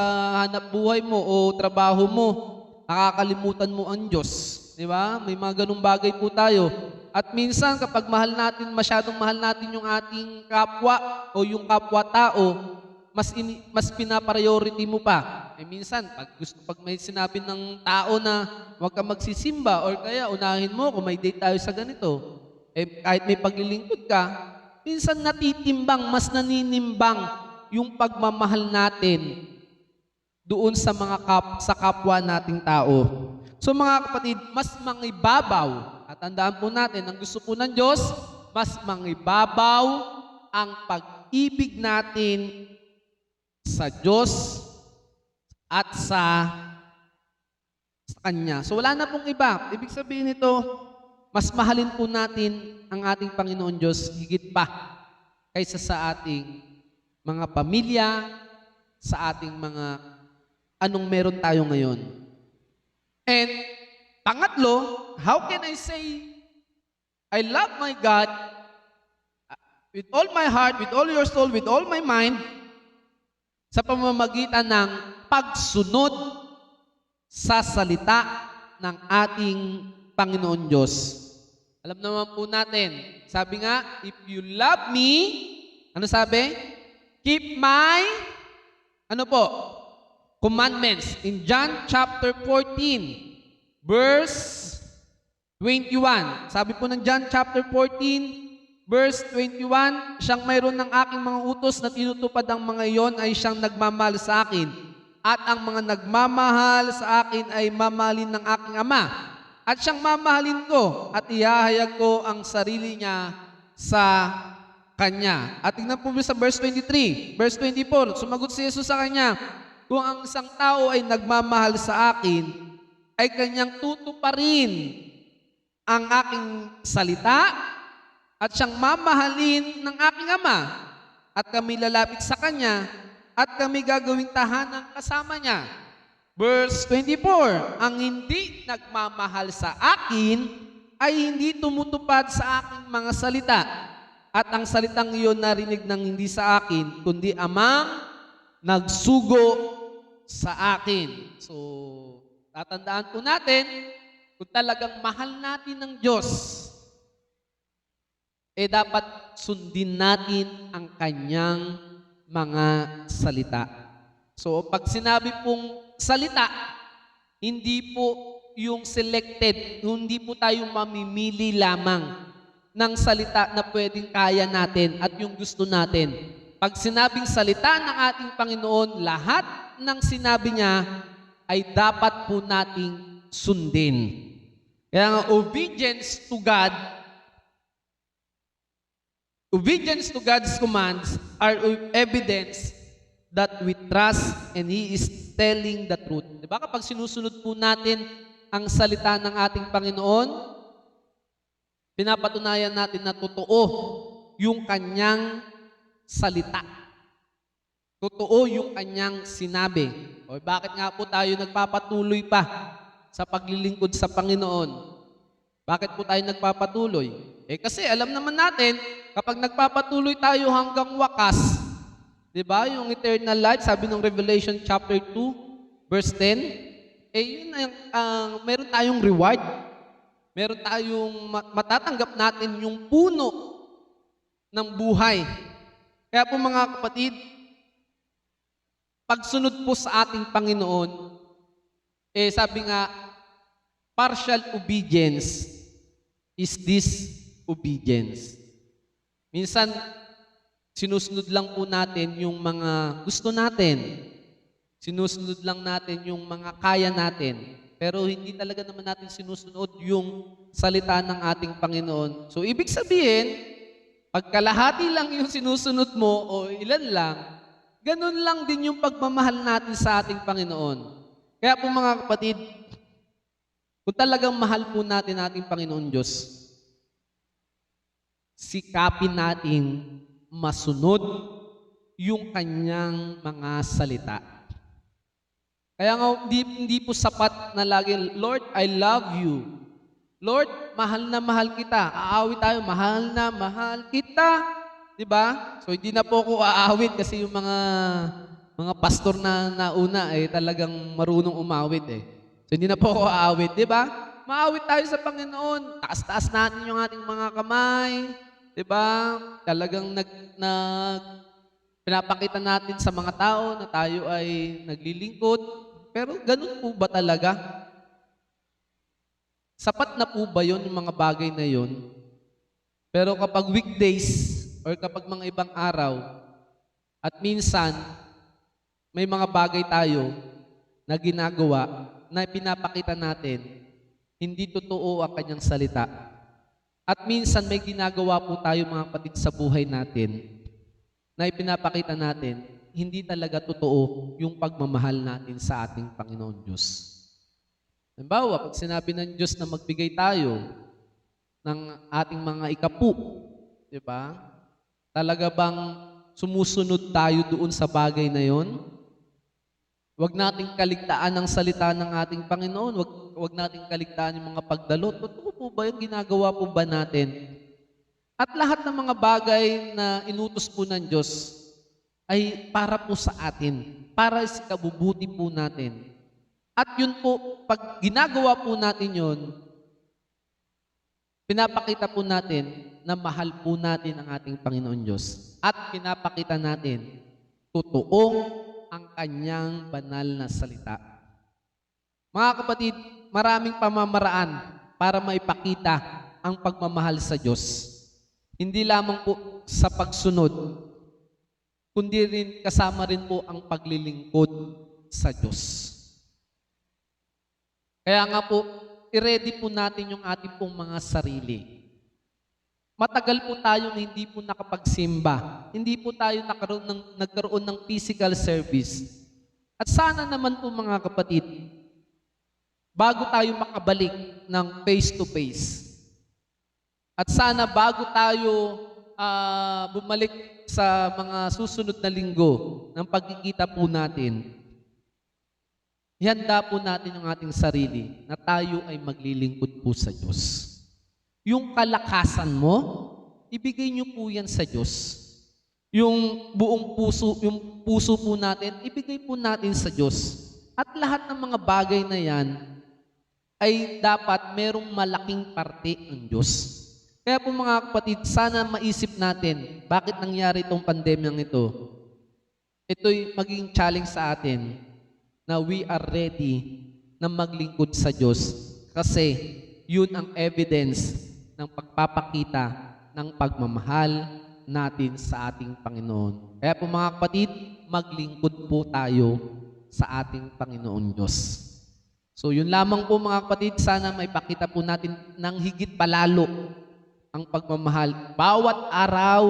hanap buhay mo o trabaho mo, nakakalimutan mo ang Diyos. Di ba? May mga ganung bagay po tayo. At minsan, kapag masyadong mahal natin yung ating kapwa o yung kapwa-tao, mas pinapriority mo pa. Minsan, pag may sinabi ng tao na huwag ka magsisimba or kaya unahin mo kung may date tayo sa ganito, kahit may paglilingkod ka, minsan mas naninimbang yung pagmamahal natin doon sa sa kapwa nating tao. So mga kapatid, mas mangibabaw, at tandaan po natin, ang gusto po ng Diyos, mas mangibabaw ang pag-ibig natin sa Diyos at sa Kanya. So wala na pong iba. Ibig sabihin nito, mas mahalin po natin ang ating Panginoon Diyos higit pa kaysa sa ating mga pamilya, sa ating mga anong meron tayo ngayon. And pangatlo, how can I say I love my God with all my heart, with all your soul, with all my mind, sa pamamagitan ng pagsunod sa salita ng ating Panginoon Diyos. Alam naman po natin, sabi nga, if you love me, ano sabi? Keep my, commandments. In John chapter 14, verse 21. Sabi po ng John chapter 14, Verse 21, siyang mayroon ng aking mga utos na tinutupad ang mga iyon ay siyang nagmamahal sa akin. At ang mga nagmamahal sa akin ay mamahalin ng aking Ama. At siyang mamahalin ko at ihahayag ko ang sarili niya sa kanya. At tingnan po sa verse 23, verse 24, sumagot si Jesus sa kanya, kung ang isang tao ay nagmamahal sa akin, ay kanyang tutuparin ang aking salita at siyang mamahalin ng aking Ama. At kami lalapit sa kanya at kami gagawing tahanan kasama niya. Verse 24, ang hindi nagmamahal sa akin ay hindi tumutupad sa aking mga salita. At ang salitang iyon narinig ng hindi sa akin, kundi Amang nagsugo sa akin. So, tatandaan po natin, kung talagang mahal natin ng Diyos, dapat sundin natin ang kanyang mga salita. So, pag sinabi pong salita, hindi po yung selected, hindi po tayo mamimili lamang ng salita na pwedeng kaya natin at yung gusto natin. Pag sinabing salita ng ating Panginoon, lahat ng sinabi niya ay dapat po nating sundin. Kaya nga, obedience to God's commands are evidence that we trust and He is telling the truth. Diba? Kapag sinusunod po natin ang salita ng ating Panginoon, pinapatunayan natin na totoo yung kanyang salita. Totoo yung kanyang sinabi. O bakit nga po tayo nagpapatuloy pa sa paglilingkod sa Panginoon? Bakit po tayo nagpapatuloy? Kasi alam naman natin, kapag nagpapatuloy tayo hanggang wakas, di ba, yung eternal life, sabi ng Revelation chapter 2, verse 10, yun ang meron tayong reward. Meron tayong matatanggap natin yung puno ng buhay. Kaya po mga kapatid, pagsunod po sa ating Panginoon, sabi nga, partial obedience is disobedience. Minsan, sinusunod lang po natin yung mga gusto natin. Sinusunod lang natin yung mga kaya natin. Pero hindi talaga naman natin sinusunod yung salita ng ating Panginoon. So, ibig sabihin, pag kalahati lang yung sinusunod mo o ilan lang, ganun lang din yung pagmamahal natin sa ating Panginoon. Kaya po mga kapatid, kung talagang mahal po natin ating Panginoon Diyos, sikapin natin masunod yung kanyang mga salita. Kaya nga, hindi po sapat na lagi, Lord, I love you. Lord, mahal na mahal kita. Aawit tayo, mahal na mahal kita. Diba? So, hindi na po ako aawit kasi yung mga pastor na nauna talagang marunong umawit So, hindi na po ako aawit. Diba? Maawit tayo sa Panginoon. Taas-taas natin yung ating mga kamay. Diba? Talagang pinapakita natin sa mga tao na tayo ay naglilingkod. Pero ganun po ba talaga? Sapat na po ba yun, yung mga bagay na yun? Pero kapag weekdays or kapag mga ibang araw at minsan may mga bagay tayo na ginagawa na pinapakita natin, hindi totoo ang kanyang salita. At minsan may ginagawa po tayo mga kapatid sa buhay natin na ipinapakita natin, hindi talaga totoo yung pagmamahal natin sa ating Panginoon Diyos. Halimbawa, pag sinabi ng Diyos na magbigay tayo ng ating mga ikapu, di ba? Talaga bang sumusunod tayo doon sa bagay na yon? Huwag nating kaligtaan ang salita ng ating Panginoon. Huwag nating kaligtaan yung mga pagdalot. Totoo po ba yung ginagawa po ba natin? At lahat ng mga bagay na inutos po ng Diyos ay para po sa atin, para sa kabubuti po natin. At yun po, pag ginagawa po natin yun, pinapakita po natin na mahal po natin ang ating Panginoon Diyos. At pinapakita natin, totoo ang kanyang banal na salita. Mga kapatid, maraming pamamaraan para maipakita ang pagmamahal sa Diyos. Hindi lamang po sa pagsunod, kundi rin kasama rin po ang paglilingkod sa Diyos. Kaya nga po, i-ready po natin yung ating pong mga sarili. Matagal po tayong hindi po nakapagsimba. Hindi po tayo nagkaroon ng physical service. At sana naman po mga kapatid, bago tayo makabalik ng face-to-face, at sana bago tayo bumalik sa mga susunod na linggo ng pagkikita po natin, ihanda po natin ang ating sarili na tayo ay maglilingkod po sa Diyos. Yung kalakasan mo, ibigay niyo po yan sa Diyos. Yung buong puso, yung puso po natin, ibigay po natin sa Diyos. At lahat ng mga bagay na yan ay dapat merong malaking parte ng Diyos. Kaya po mga kapatid, sana maisip natin bakit nangyari itong pandemyang ito. Ito'y maging challenge sa atin na we are ready na maglingkod sa Diyos kasi yun ang evidence ng pagpapakita ng pagmamahal natin sa ating Panginoon. Kaya po mga kapatid, maglingkod po tayo sa ating Panginoon Diyos. So yun lamang po mga kapatid, sana maipakita po natin ng higit palalo ang pagmamahal. Bawat araw,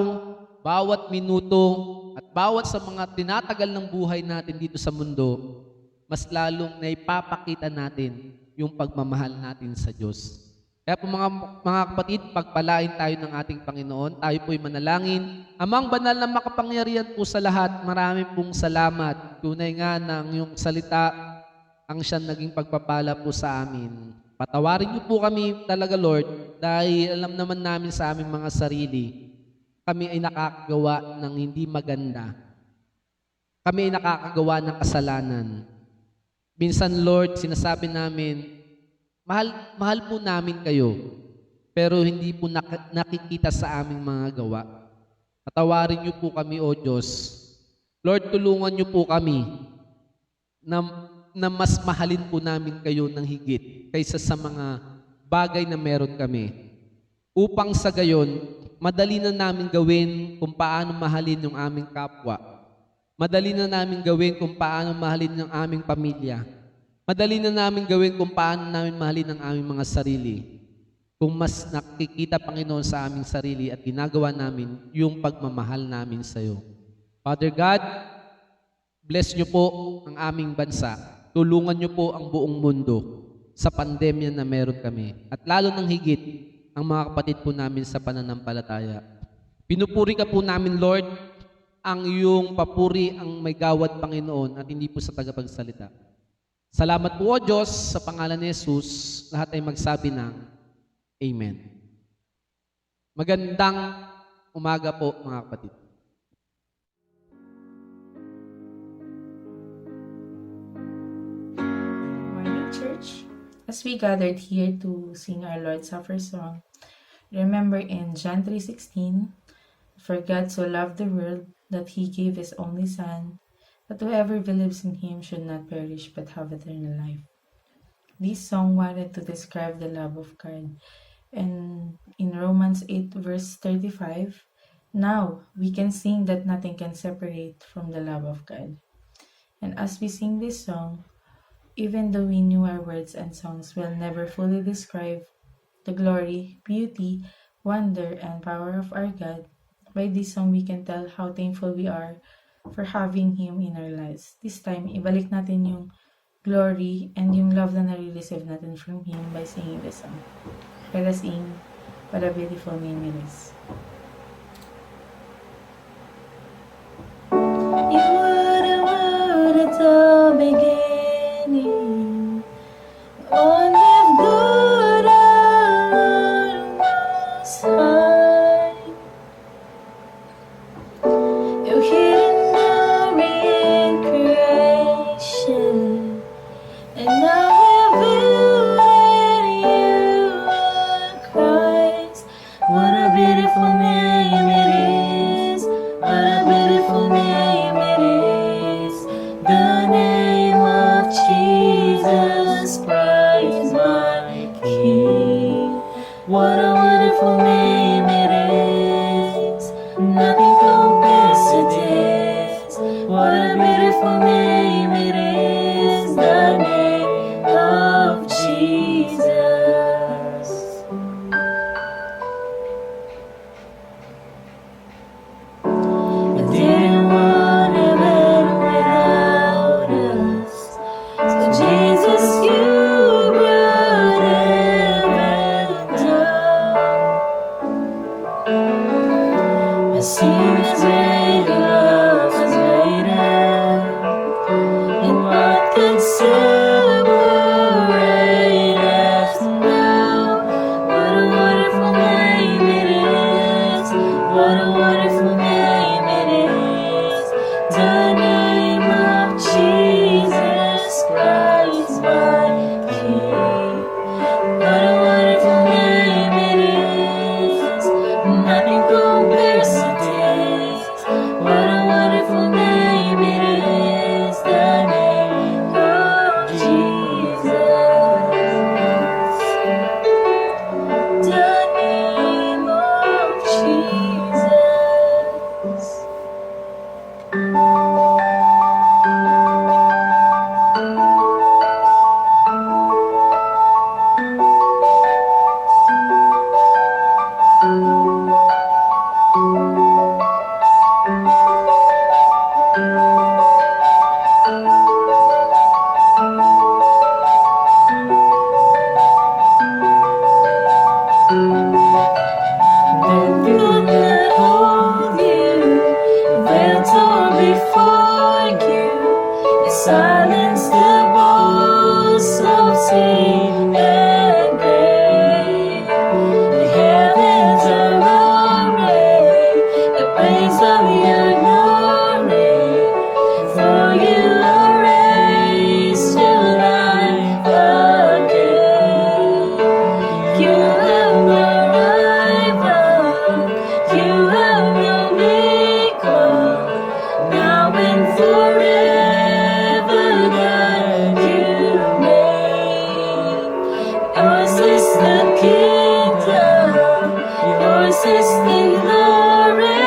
bawat minuto, at bawat sa mga tinatagal ng buhay natin dito sa mundo, mas lalong naipapakita natin yung pagmamahal natin sa Diyos. Kaya po mga kapatid, pagpalain tayo ng ating Panginoon, tayo po'y manalangin. Amang banal na makapangyarihan po sa lahat, marami pong salamat. Tunay nga ng yung salita ang siyang naging pagpapala po sa amin. Patawarin niyo po kami talaga, Lord, dahil alam naman namin sa aming mga sarili, kami ay nakakagawa ng hindi maganda. Kami ay nakakagawa ng kasalanan. Minsan, Lord, sinasabi namin, mahal po namin kayo, pero hindi po nakikita sa aming mga gawa. Patawarin niyo po kami, O Diyos. Lord, tulungan niyo po kami na mas mahalin po namin kayo ng higit kaysa sa mga bagay na meron kami. Upang sa gayon, madali na namin gawin kung paano mahalin yung aming kapwa. Madali na namin gawin kung paano mahalin yung aming pamilya. Madali na namin gawin kung paano namin mahalin ang aming mga sarili. Kung mas nakikita, Panginoon, sa aming sarili at ginagawa namin yung pagmamahal namin sa iyo. Father God, bless niyo po ang aming bansa. Tulungan niyo po ang buong mundo sa pandemya na meron kami. At lalo ng higit, ang mga kapatid po namin sa pananampalataya. Pinupuri ka po namin, Lord, ang iyong papuri ang may gawad, Panginoon, at hindi po sa tagapagsalita. Salamat po, O Diyos, sa pangalan ni Jesus, lahat ay magsabi ng Amen. Magandang umaga po, mga kapatid. Morning, church. As we gathered here to sing our Lord's Supper song, remember in John 3:16, "For God so loved the world that He gave His only Son, that whoever believes in Him should not perish but have eternal life." This song wanted to describe the love of God. And in Romans 8 verse 35, now we can sing that nothing can separate from the love of God. And as we sing this song, even though we knew our words and songs will never fully describe the glory, beauty, wonder, and power of our God, by this song we can tell how thankful we are for having Him in our lives. This time, ibalik natin yung glory and yung love na nare-receive natin from Him by singing this song. Let us sing, "What a Beautiful Name It Is." You were the word at the beginning, all of good and most high. You're hidden glory in creation, and now revealed in you are Christ. What a beautiful name it is. What a beautiful name it is. The name of Jesus Christ, my King. What a wonderful name it is. wonderful name it is, the name of Jesus. I didn't want heaven without us, so Jesus, you brought heaven down. My sin is great, your love is greater, and what could separate us now? What a wonderful name it is, what a wonderful name it is, the name of Jesus Christ, my King. What a wonderful name it is, nothing compares to this. What a wonderful name it is, the name of Jesus. The name of Jesus. Then could not hold you, veil torn before you, you silenced the voice of sin and grave. The heavens are roaring, the praise of your glory, for you are raised to life again. You have no rival, you have no equal, now and forever, God, you reign. Yours is the kingdom, yours is the glory,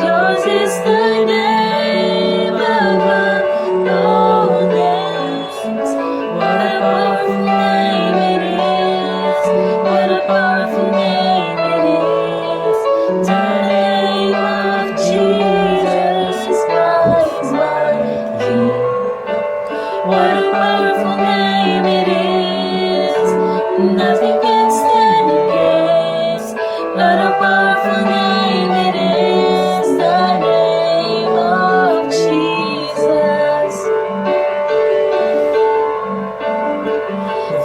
yours is the name above all names. What a powerful name it is, what a powerful name it is, the name of Jesus Christ, my King. What a powerful name it is, nothing can stand against. What a powerful name it is, the name of Jesus.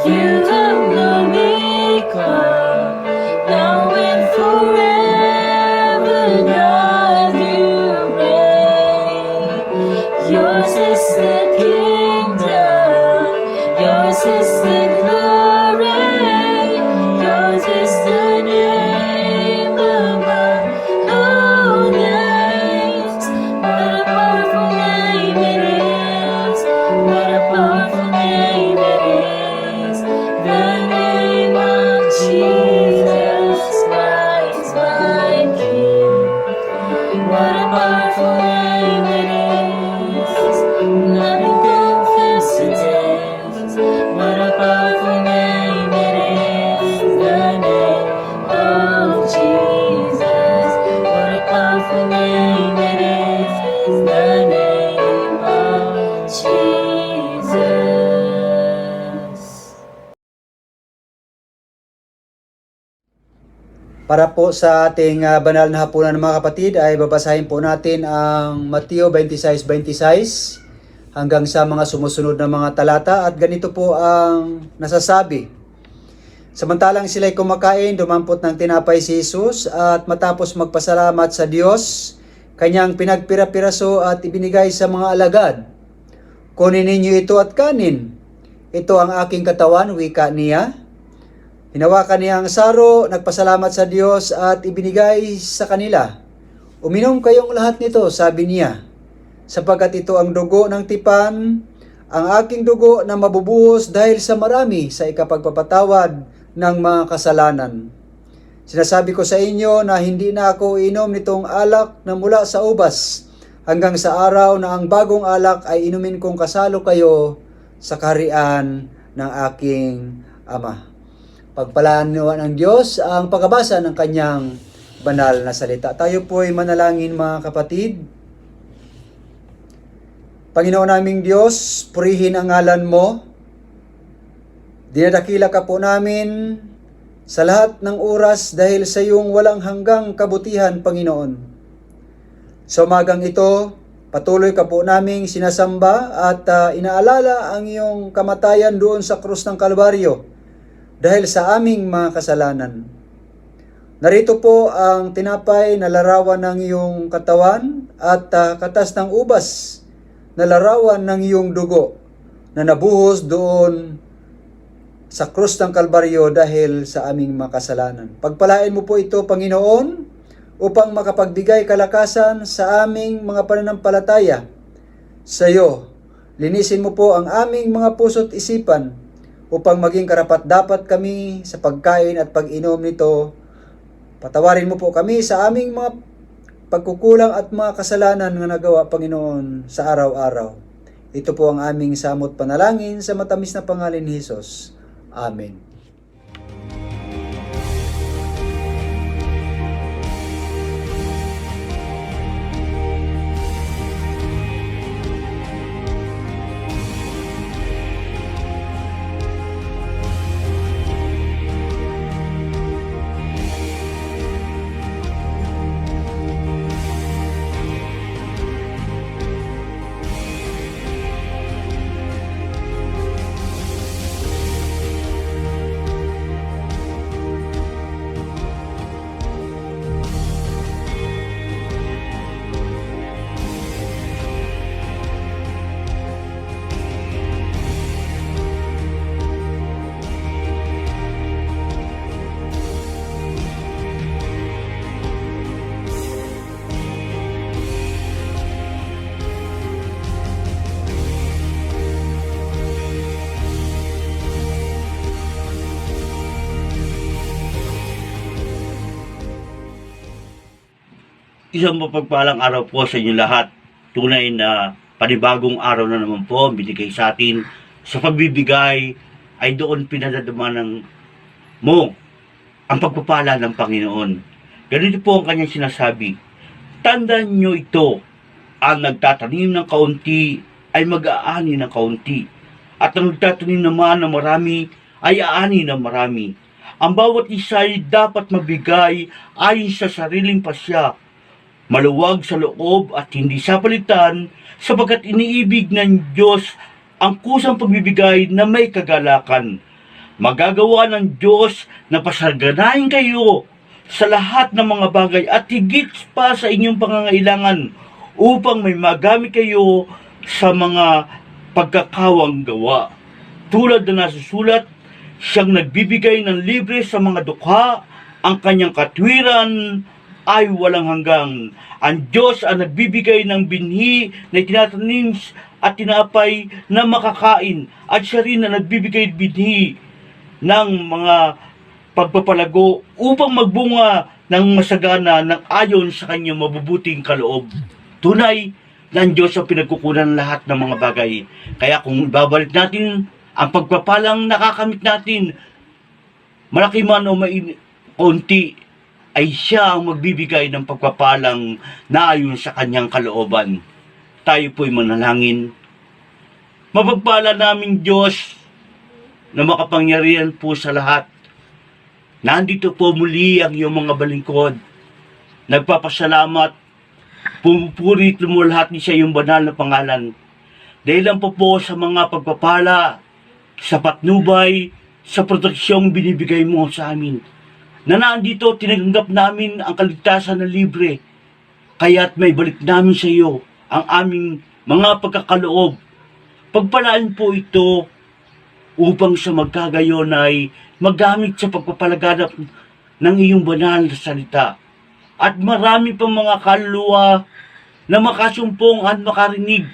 You have no equal, now and forever, God, you reign. Yours is the kingdom, yours is the glory, yours is the name above all names. What a powerful name it is, what a powerful name it is, the name of Jesus Christ, my King. What a powerful name it is, nothing compares to this. What a powerful name it is, the name of Jesus. What a powerful name it is, the name of Jesus. Para po sa ating banal na hapunan mga kapatid ay babasahin po natin ang Mateo 26:26 hanggang sa mga sumusunod na mga talata at ganito po ang nasasabi. Samantalang sila'y kumakain, dumampot ng tinapay si Jesus at matapos magpasalamat sa Diyos, kanyang pinagpira-piraso at ibinigay sa mga alagad. Kunin ninyo ito at kanin. Ito ang aking katawan, wika niya. Hinawakan niya ang saro, nagpasalamat sa Diyos at ibinigay sa kanila. Uminom kayong lahat nito, sabi niya, sapagkat ito ang dugo ng tipan, ang aking dugo na mabubuhos dahil sa marami sa ikapagpapatawad ng mga kasalanan. Sinasabi ko sa inyo na hindi na ako inom nitong alak na mula sa ubas hanggang sa araw na ang bagong alak ay inumin kong kasalo kayo sa kaharian ng aking Ama. Pagpalaan ng Diyos ang pagbabasa ng kanyang banal na salita. Tayo po ay manalangin mga kapatid. Panginoon naming Diyos, purihin ang ngalan mo. Dinadakila ka po namin sa lahat ng oras dahil sa iyong walang hanggang kabutihan, Panginoon. Sa umagang ito, patuloy ka po naming sinasamba at inaalala ang iyong kamatayan doon sa krus ng Kalbaryo dahil sa aming mga kasalanan. Narito po ang tinapay na larawan ng iyong katawan at katas ng ubas na larawan ng iyong dugo na nabuhos doon sa krus ng Kalbaryo dahil sa aming makasalanan. Pagpalain mo po ito, Panginoon, upang makapagbigay kalakasan sa aming mga pananampalataya sa iyo. Linisin mo po ang aming mga puso't isipan upang maging karapat-dapat kami sa pagkain at pag-inom nito. Patawarin mo po kami sa aming mga pagkukulang at mga kasalanan na nagawa, Panginoon, sa araw-araw. Ito po ang aming samot panalangin sa matamis na pangalan ni Jesus. Amen. Isang mapagpalang araw po sa inyo lahat. Tunay na panibagong araw na naman po binigay sa atin. Sa pagbibigay ay doon pinadadamanan mo ang pagpapala ng Panginoon. Ganito po ang kanyang sinasabi. Tandaan nyo ito, ang nagtatanim ng kaunti ay mag-aani ng kaunti. At ang nagtatanim naman ng marami ay aani ng marami. Ang bawat isa ay dapat mabigay ayon sa sariling pasya, maluwag sa loob at hindi sa palitan, sapagkat iniibig ng Diyos ang kusang pagbibigay na may kagalakan. Magagawa ng Diyos na pasaganahin kayo sa lahat ng mga bagay at higit pa sa inyong pangangailangan upang may magamit kayo sa mga pagkakawang gawa. Tulad na nasusulat, siyang nagbibigay ng libre sa mga dukha, ang kanyang katwiran ay walang hanggang. Ang Diyos ang nagbibigay ng binhi na tinatanim at tinapay na makakain, at siya rin ang nagbibigay binhi ng mga pagpapalago upang magbunga ng masagana ng ayon sa kanyang mabubuting kaloob. Tunay na ang Diyos ang pinagkukunan lahat ng mga bagay. Kaya kung babalik natin ang pagpapalang nakakamit natin, malaki man o konti, ay siya ang magbibigay ng pagpapalang na ayon sa kanyang kalooban. Tayo po'y manalangin. Mapagpala naming Diyos na makapangyarihan po sa lahat. Nandito po muli ang iyong mga balingkod. Nagpapasalamat, pumupurit mo lahat ni sa iyong banal na pangalan. Dahil lang po sa mga pagpapala, sa patnubay, sa proteksyong binibigay mo sa amin. Na nandito, tinatanggap namin ang kaligtasan na libre. Kaya't may balik namin sa iyo ang aming mga pagkakaloob. Pagpalaan po ito upang sa magkagayon ay magamit sa pagpapalaganap ng iyong banal na salita. At marami pang mga kaluluwa na makasumpong at makarinig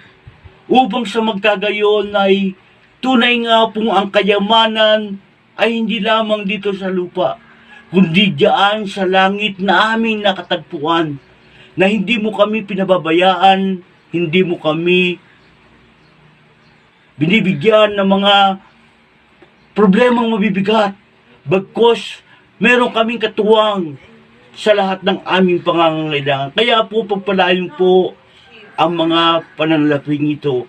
upang sa magkagayon ay tunay nga pong ang kayamanan ay hindi lamang dito sa lupa, kundi diyan sa langit na aming nakatagpuan. na hindi mo kami pinababayaan, hindi mo kami binibigyan ng mga problemang mabibigat. Bagkos, meron kaming katuwang sa lahat ng aming pangangailangan. Kaya po, pagpalain po ang mga pananalaping ito.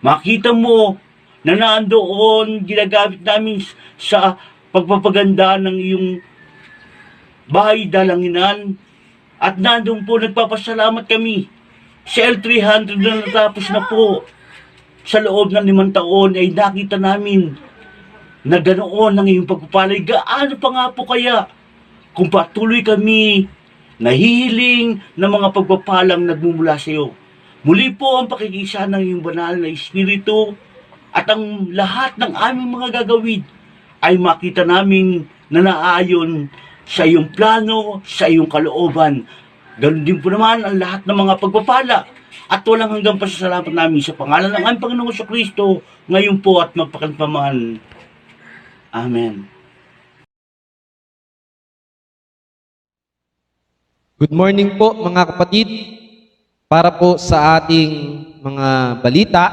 Makita mo na nandoon, ginagamit namin sa pagpapaganda ng iyong bahay dalanginan. At nandoon po, nagpapasalamat kami. Si L300 na natapos na po. Sa loob ng 5 taon ay nakita namin na ganoon ang iyong pagpapalay. Gaano pa nga po kaya kung patuloy kami nahihiling ng mga pagpapalang nagmumula sa iyo. Muli po ang pakikisa ng iyong banal na Espiritu at ang lahat ng aming mga gagawin ay makita namin na naayon sa iyong plano, sa iyong kalooban. Ganon din po naman ang lahat ng mga pagpapala at walang hanggang pasasalamat namin sa pangalan ng aming Panginoong Kristo ngayon po at magpakanpaman. Amen. Good morning po mga kapatid. Para po sa ating mga balita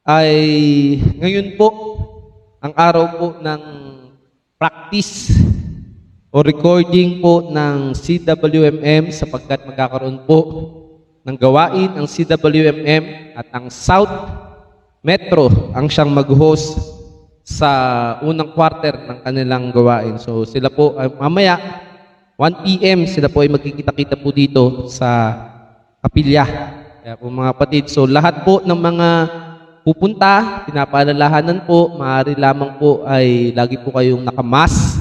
ay ngayon po ang araw po ng practice o recording po ng CWMM sapagkat magkakaroon po ng gawain ang CWMM at ang South Metro ang siyang mag-host sa unang quarter ng kanilang gawain. So sila po ay mamaya 1 PM sila po ay magkikita-kita po dito sa kapilya. Kaya po mga kapatid, so lahat po ng mga pupunta, pinapaalalahanan po, maaari lamang po ay lagi po kayong nakamas.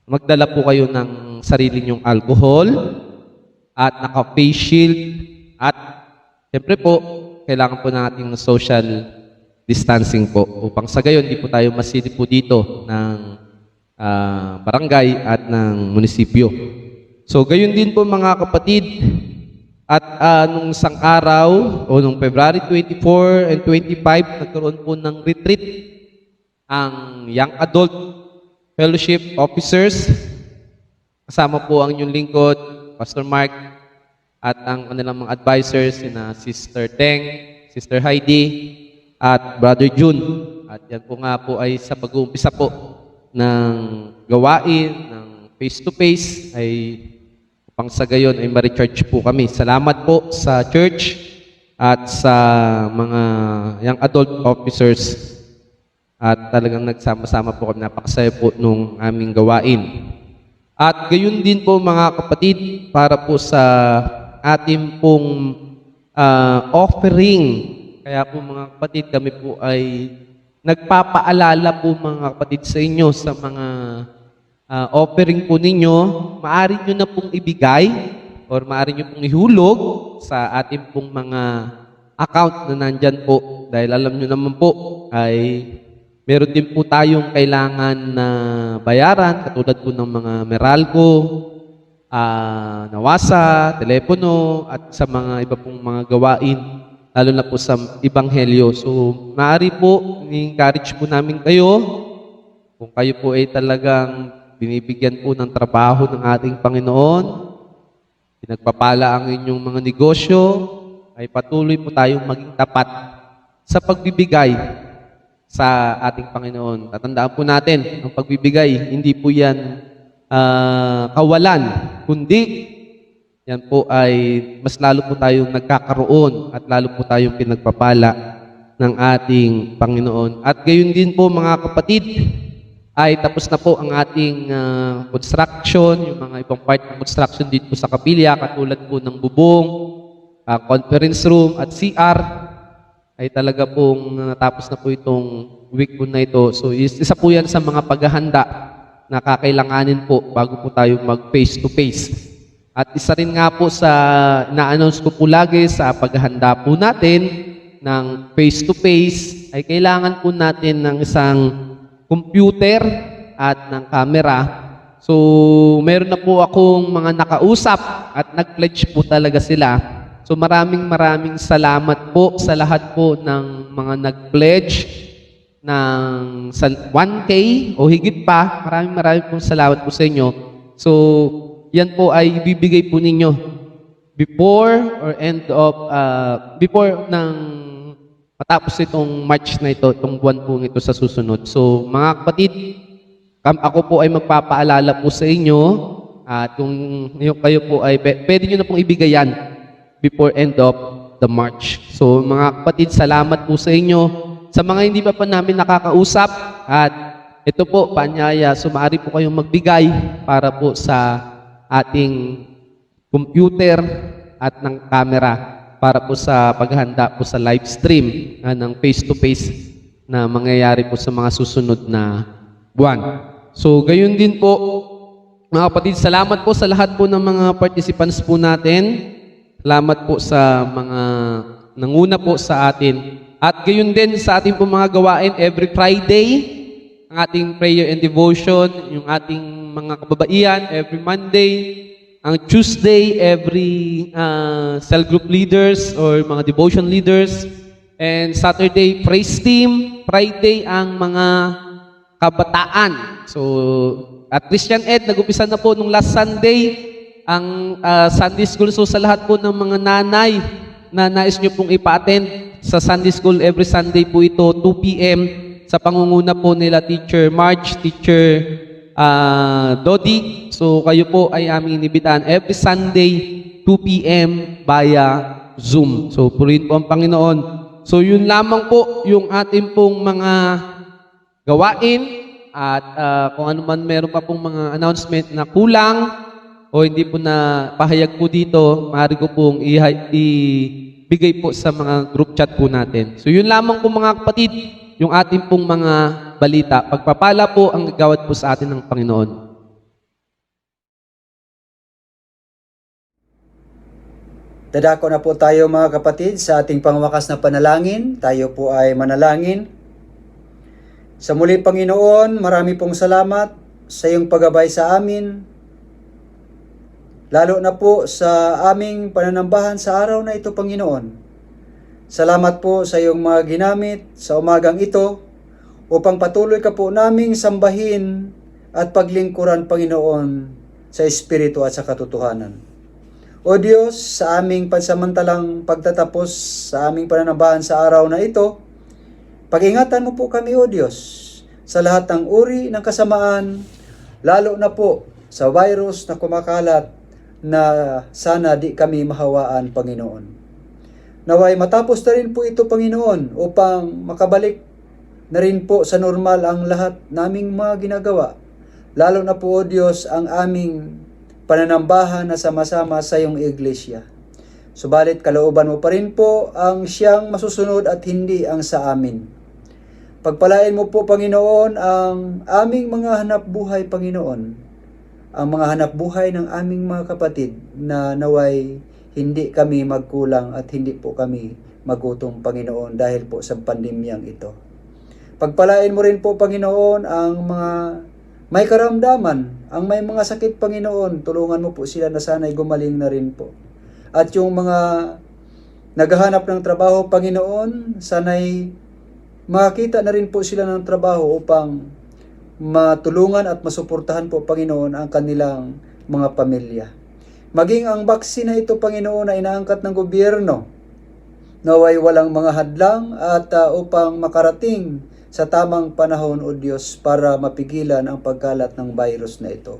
Magdala po kayo ng sarili nyong alcohol at naka-face shield at siyempre po, kailangan po natin ng social distancing po upang sa gayon, di po tayo masilip po dito ng barangay at ng munisipyo. So gayon din po mga kapatid, at nung isang araw o nung February 24 and 25, nagkaroon po ng retreat ang Young Adult Fellowship Officers. Kasama po ang inyong lingkod, Pastor Mark, at ang kanilang mga advisors, sina Sister Teng, Sister Heidi, at Brother June. At yan po nga po ay sa pag-uumpisa po ng gawain, ng face-to-face, ay upang sa gayon ay ma-recharge po kami. Salamat po sa church at sa mga young adult officers at talagang nagsama-sama po kami. Napakasaya po nung aming gawain. At gayon din po mga kapatid, para po sa ating pong offering. Kaya po mga kapatid, kami po ay nagpapaalala po mga kapatid sa inyo sa mga offering po ninyo, maaari nyo na pong ibigay or maaari nyo pong ihulog sa ating pong mga account na nandyan po. Dahil alam nyo naman po ay meron din po tayong kailangan na bayaran katulad po ng mga Meralco, Nawasa, telepono at sa mga iba pong mga gawain lalo na po sa Ebanghelyo. So maaari po, ni-encourage po namin kayo kung kayo po ay talagang binibigyan po ng trabaho ng ating Panginoon, pinagpapala ang inyong mga negosyo, ay patuloy po tayong maging tapat sa pagbibigay sa ating Panginoon. Tatandaan po natin, ang pagbibigay, hindi po yan kawalan, kundi yan po ay mas lalo po tayong nagkakaroon at lalo po tayong pinagpapala ng ating Panginoon. At gayon din po mga kapatid, ay tapos na po ang ating construction, yung mga ibang part ng construction dito sa kapilya, katulad po ng bubong, conference room at CR, ay talaga pong natapos na po itong week po na ito. So isa po yan sa mga paghahanda na kakailanganin po bago po tayo mag face to face. At isa rin nga po sa na-announce ko po lagi sa paghahanda po natin ng face to face, ay kailangan po natin ng isang computer at ng camera. So, meron na po akong mga nakausap at nag-pledge po talaga sila. So, maraming salamat po sa lahat po ng mga nag-pledge ng 1K o higit pa. Maraming pong salamat po sa inyo. So, yan po ay ibibigay po ninyo before or end of before ng matapos itong March na ito, itong buwan po ito sa susunod. So mga kapatid, ako po ay magpapaalala po sa inyo at kung kayo po ay pwede nyo na pong ibigay yan before end of the March. So mga kapatid, salamat po sa inyo. Sa mga hindi pa namin nakakausap at ito po, paanyaya, maaari po kayong magbigay para po sa ating computer at ng camera para po sa paghanda po sa live stream ng face-to-face na mangyayari po sa mga susunod na buwan. So, gayon din po, mga kapatid, salamat po sa lahat po ng mga participants po natin. Salamat po sa mga nanguna po sa atin. At gayon din sa ating po mga gawain every Friday, ang ating prayer and devotion, yung ating mga kababaihan every Monday, ang Tuesday, every cell group leaders or mga devotion leaders. And Saturday, praise team. Friday, ang mga kabataan. So, at Christian Ed, nag-upisa na po nung last Sunday, ang Sunday School. So, sa lahat po ng mga nanay na nais nyo pong ipa-attend sa Sunday School, every Sunday po ito, 2 p.m. sa pangunguna po nila Teacher Marge, Teacher Dodi. So kayo po ay aming inibitahan every Sunday 2 p.m. via Zoom. So purihin po ang Panginoon. So yun lamang po yung ating pong mga gawain at kung ano man meron pa pong mga announcement na kulang o hindi po na pahayag po dito, maaari ko pong ibigay po sa mga group chat po natin. So yun lamang po mga kapatid, yung ating pong mga balita. Pagpapala po ang gagawad po sa atin ng Panginoon. Dadako na po tayo mga kapatid sa ating pangwakas na panalangin. Tayo po ay manalangin. Sa muli Panginoon, marami pong salamat sa iyong paggabay sa amin. Lalo na po sa aming pananambahan sa araw na ito, Panginoon. Salamat po sa iyong mga ginamit sa umagang ito upang patuloy ka po naming sambahin at paglingkuran, Panginoon, sa Espiritu at sa katotohanan. O Diyos, sa aming pansamantalang pagtatapos sa aming pananambahan sa araw na ito, pag-ingatan mo po kami, O Diyos, sa lahat ng uri ng kasamaan, lalo na po sa virus na kumakalat na sana di kami mahawaan, Panginoon. Naway matapos na rin po ito, Panginoon, upang makabalik na rin po sa normal ang lahat naming mga ginagawa. Lalo na po, O Diyos, ang aming pananambahan na sama-sama sa iyong iglesia. Subalit kalooban mo pa rin po ang siyang masusunod at hindi ang sa amin. Pagpalain mo po, Panginoon, ang aming mga hanap buhay, Panginoon. Ang mga hanap buhay ng aming mga kapatid na naway hindi kami magkulang at hindi po kami magutom, Panginoon, dahil po sa pandemyang ito. Pagpalain mo rin po, Panginoon, ang mga may karamdaman, ang may mga sakit, Panginoon, tulungan mo po sila na sana'y gumaling na rin po. At yung mga naghahanap ng trabaho, Panginoon, sana'y makakita na rin po sila ng trabaho upang matulungan at masuportahan po, Panginoon, ang kanilang mga pamilya. Maging ang baksin na ito, Panginoon, na inaangkat ng gobyerno, naway walang mga hadlang at upang makarating sa tamang panahon, O Diyos, para mapigilan ang pagkalat ng virus na ito.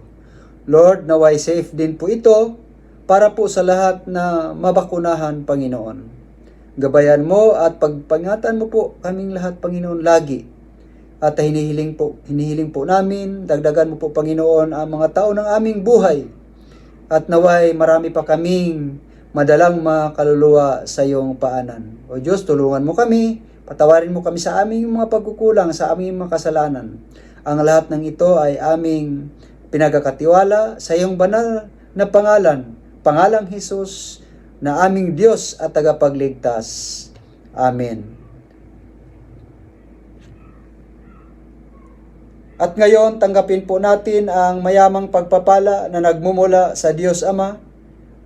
Lord, naway safe din po ito para po sa lahat na mabakunahan, Panginoon. Gabayan mo at pagpangatan mo po kaming lahat, Panginoon, lagi. At hinihiling po namin, dagdagan mo po, Panginoon, ang mga tao ng aming buhay. At naway marami pa kaming madalang makaluluwa sa iyong paanan. O Diyos, tulungan mo kami, patawarin mo kami sa aming mga pagkukulang, sa aming mga kasalanan. Ang lahat ng ito ay aming pinagkakatiwala sa iyong banal na pangalan, pangalang Jesus, na aming Diyos at tagapagligtas. Amen. At ngayon, tanggapin po natin ang mayamang pagpapala na nagmumula sa Diyos Ama,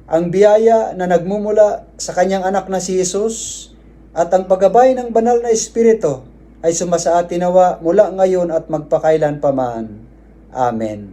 ang biyaya na nagmumula sa kanyang anak na si Jesus, at ang paggabay ng banal na Espiritu ay sumasa atin nawa mula ngayon at magpakailan paman. Amen.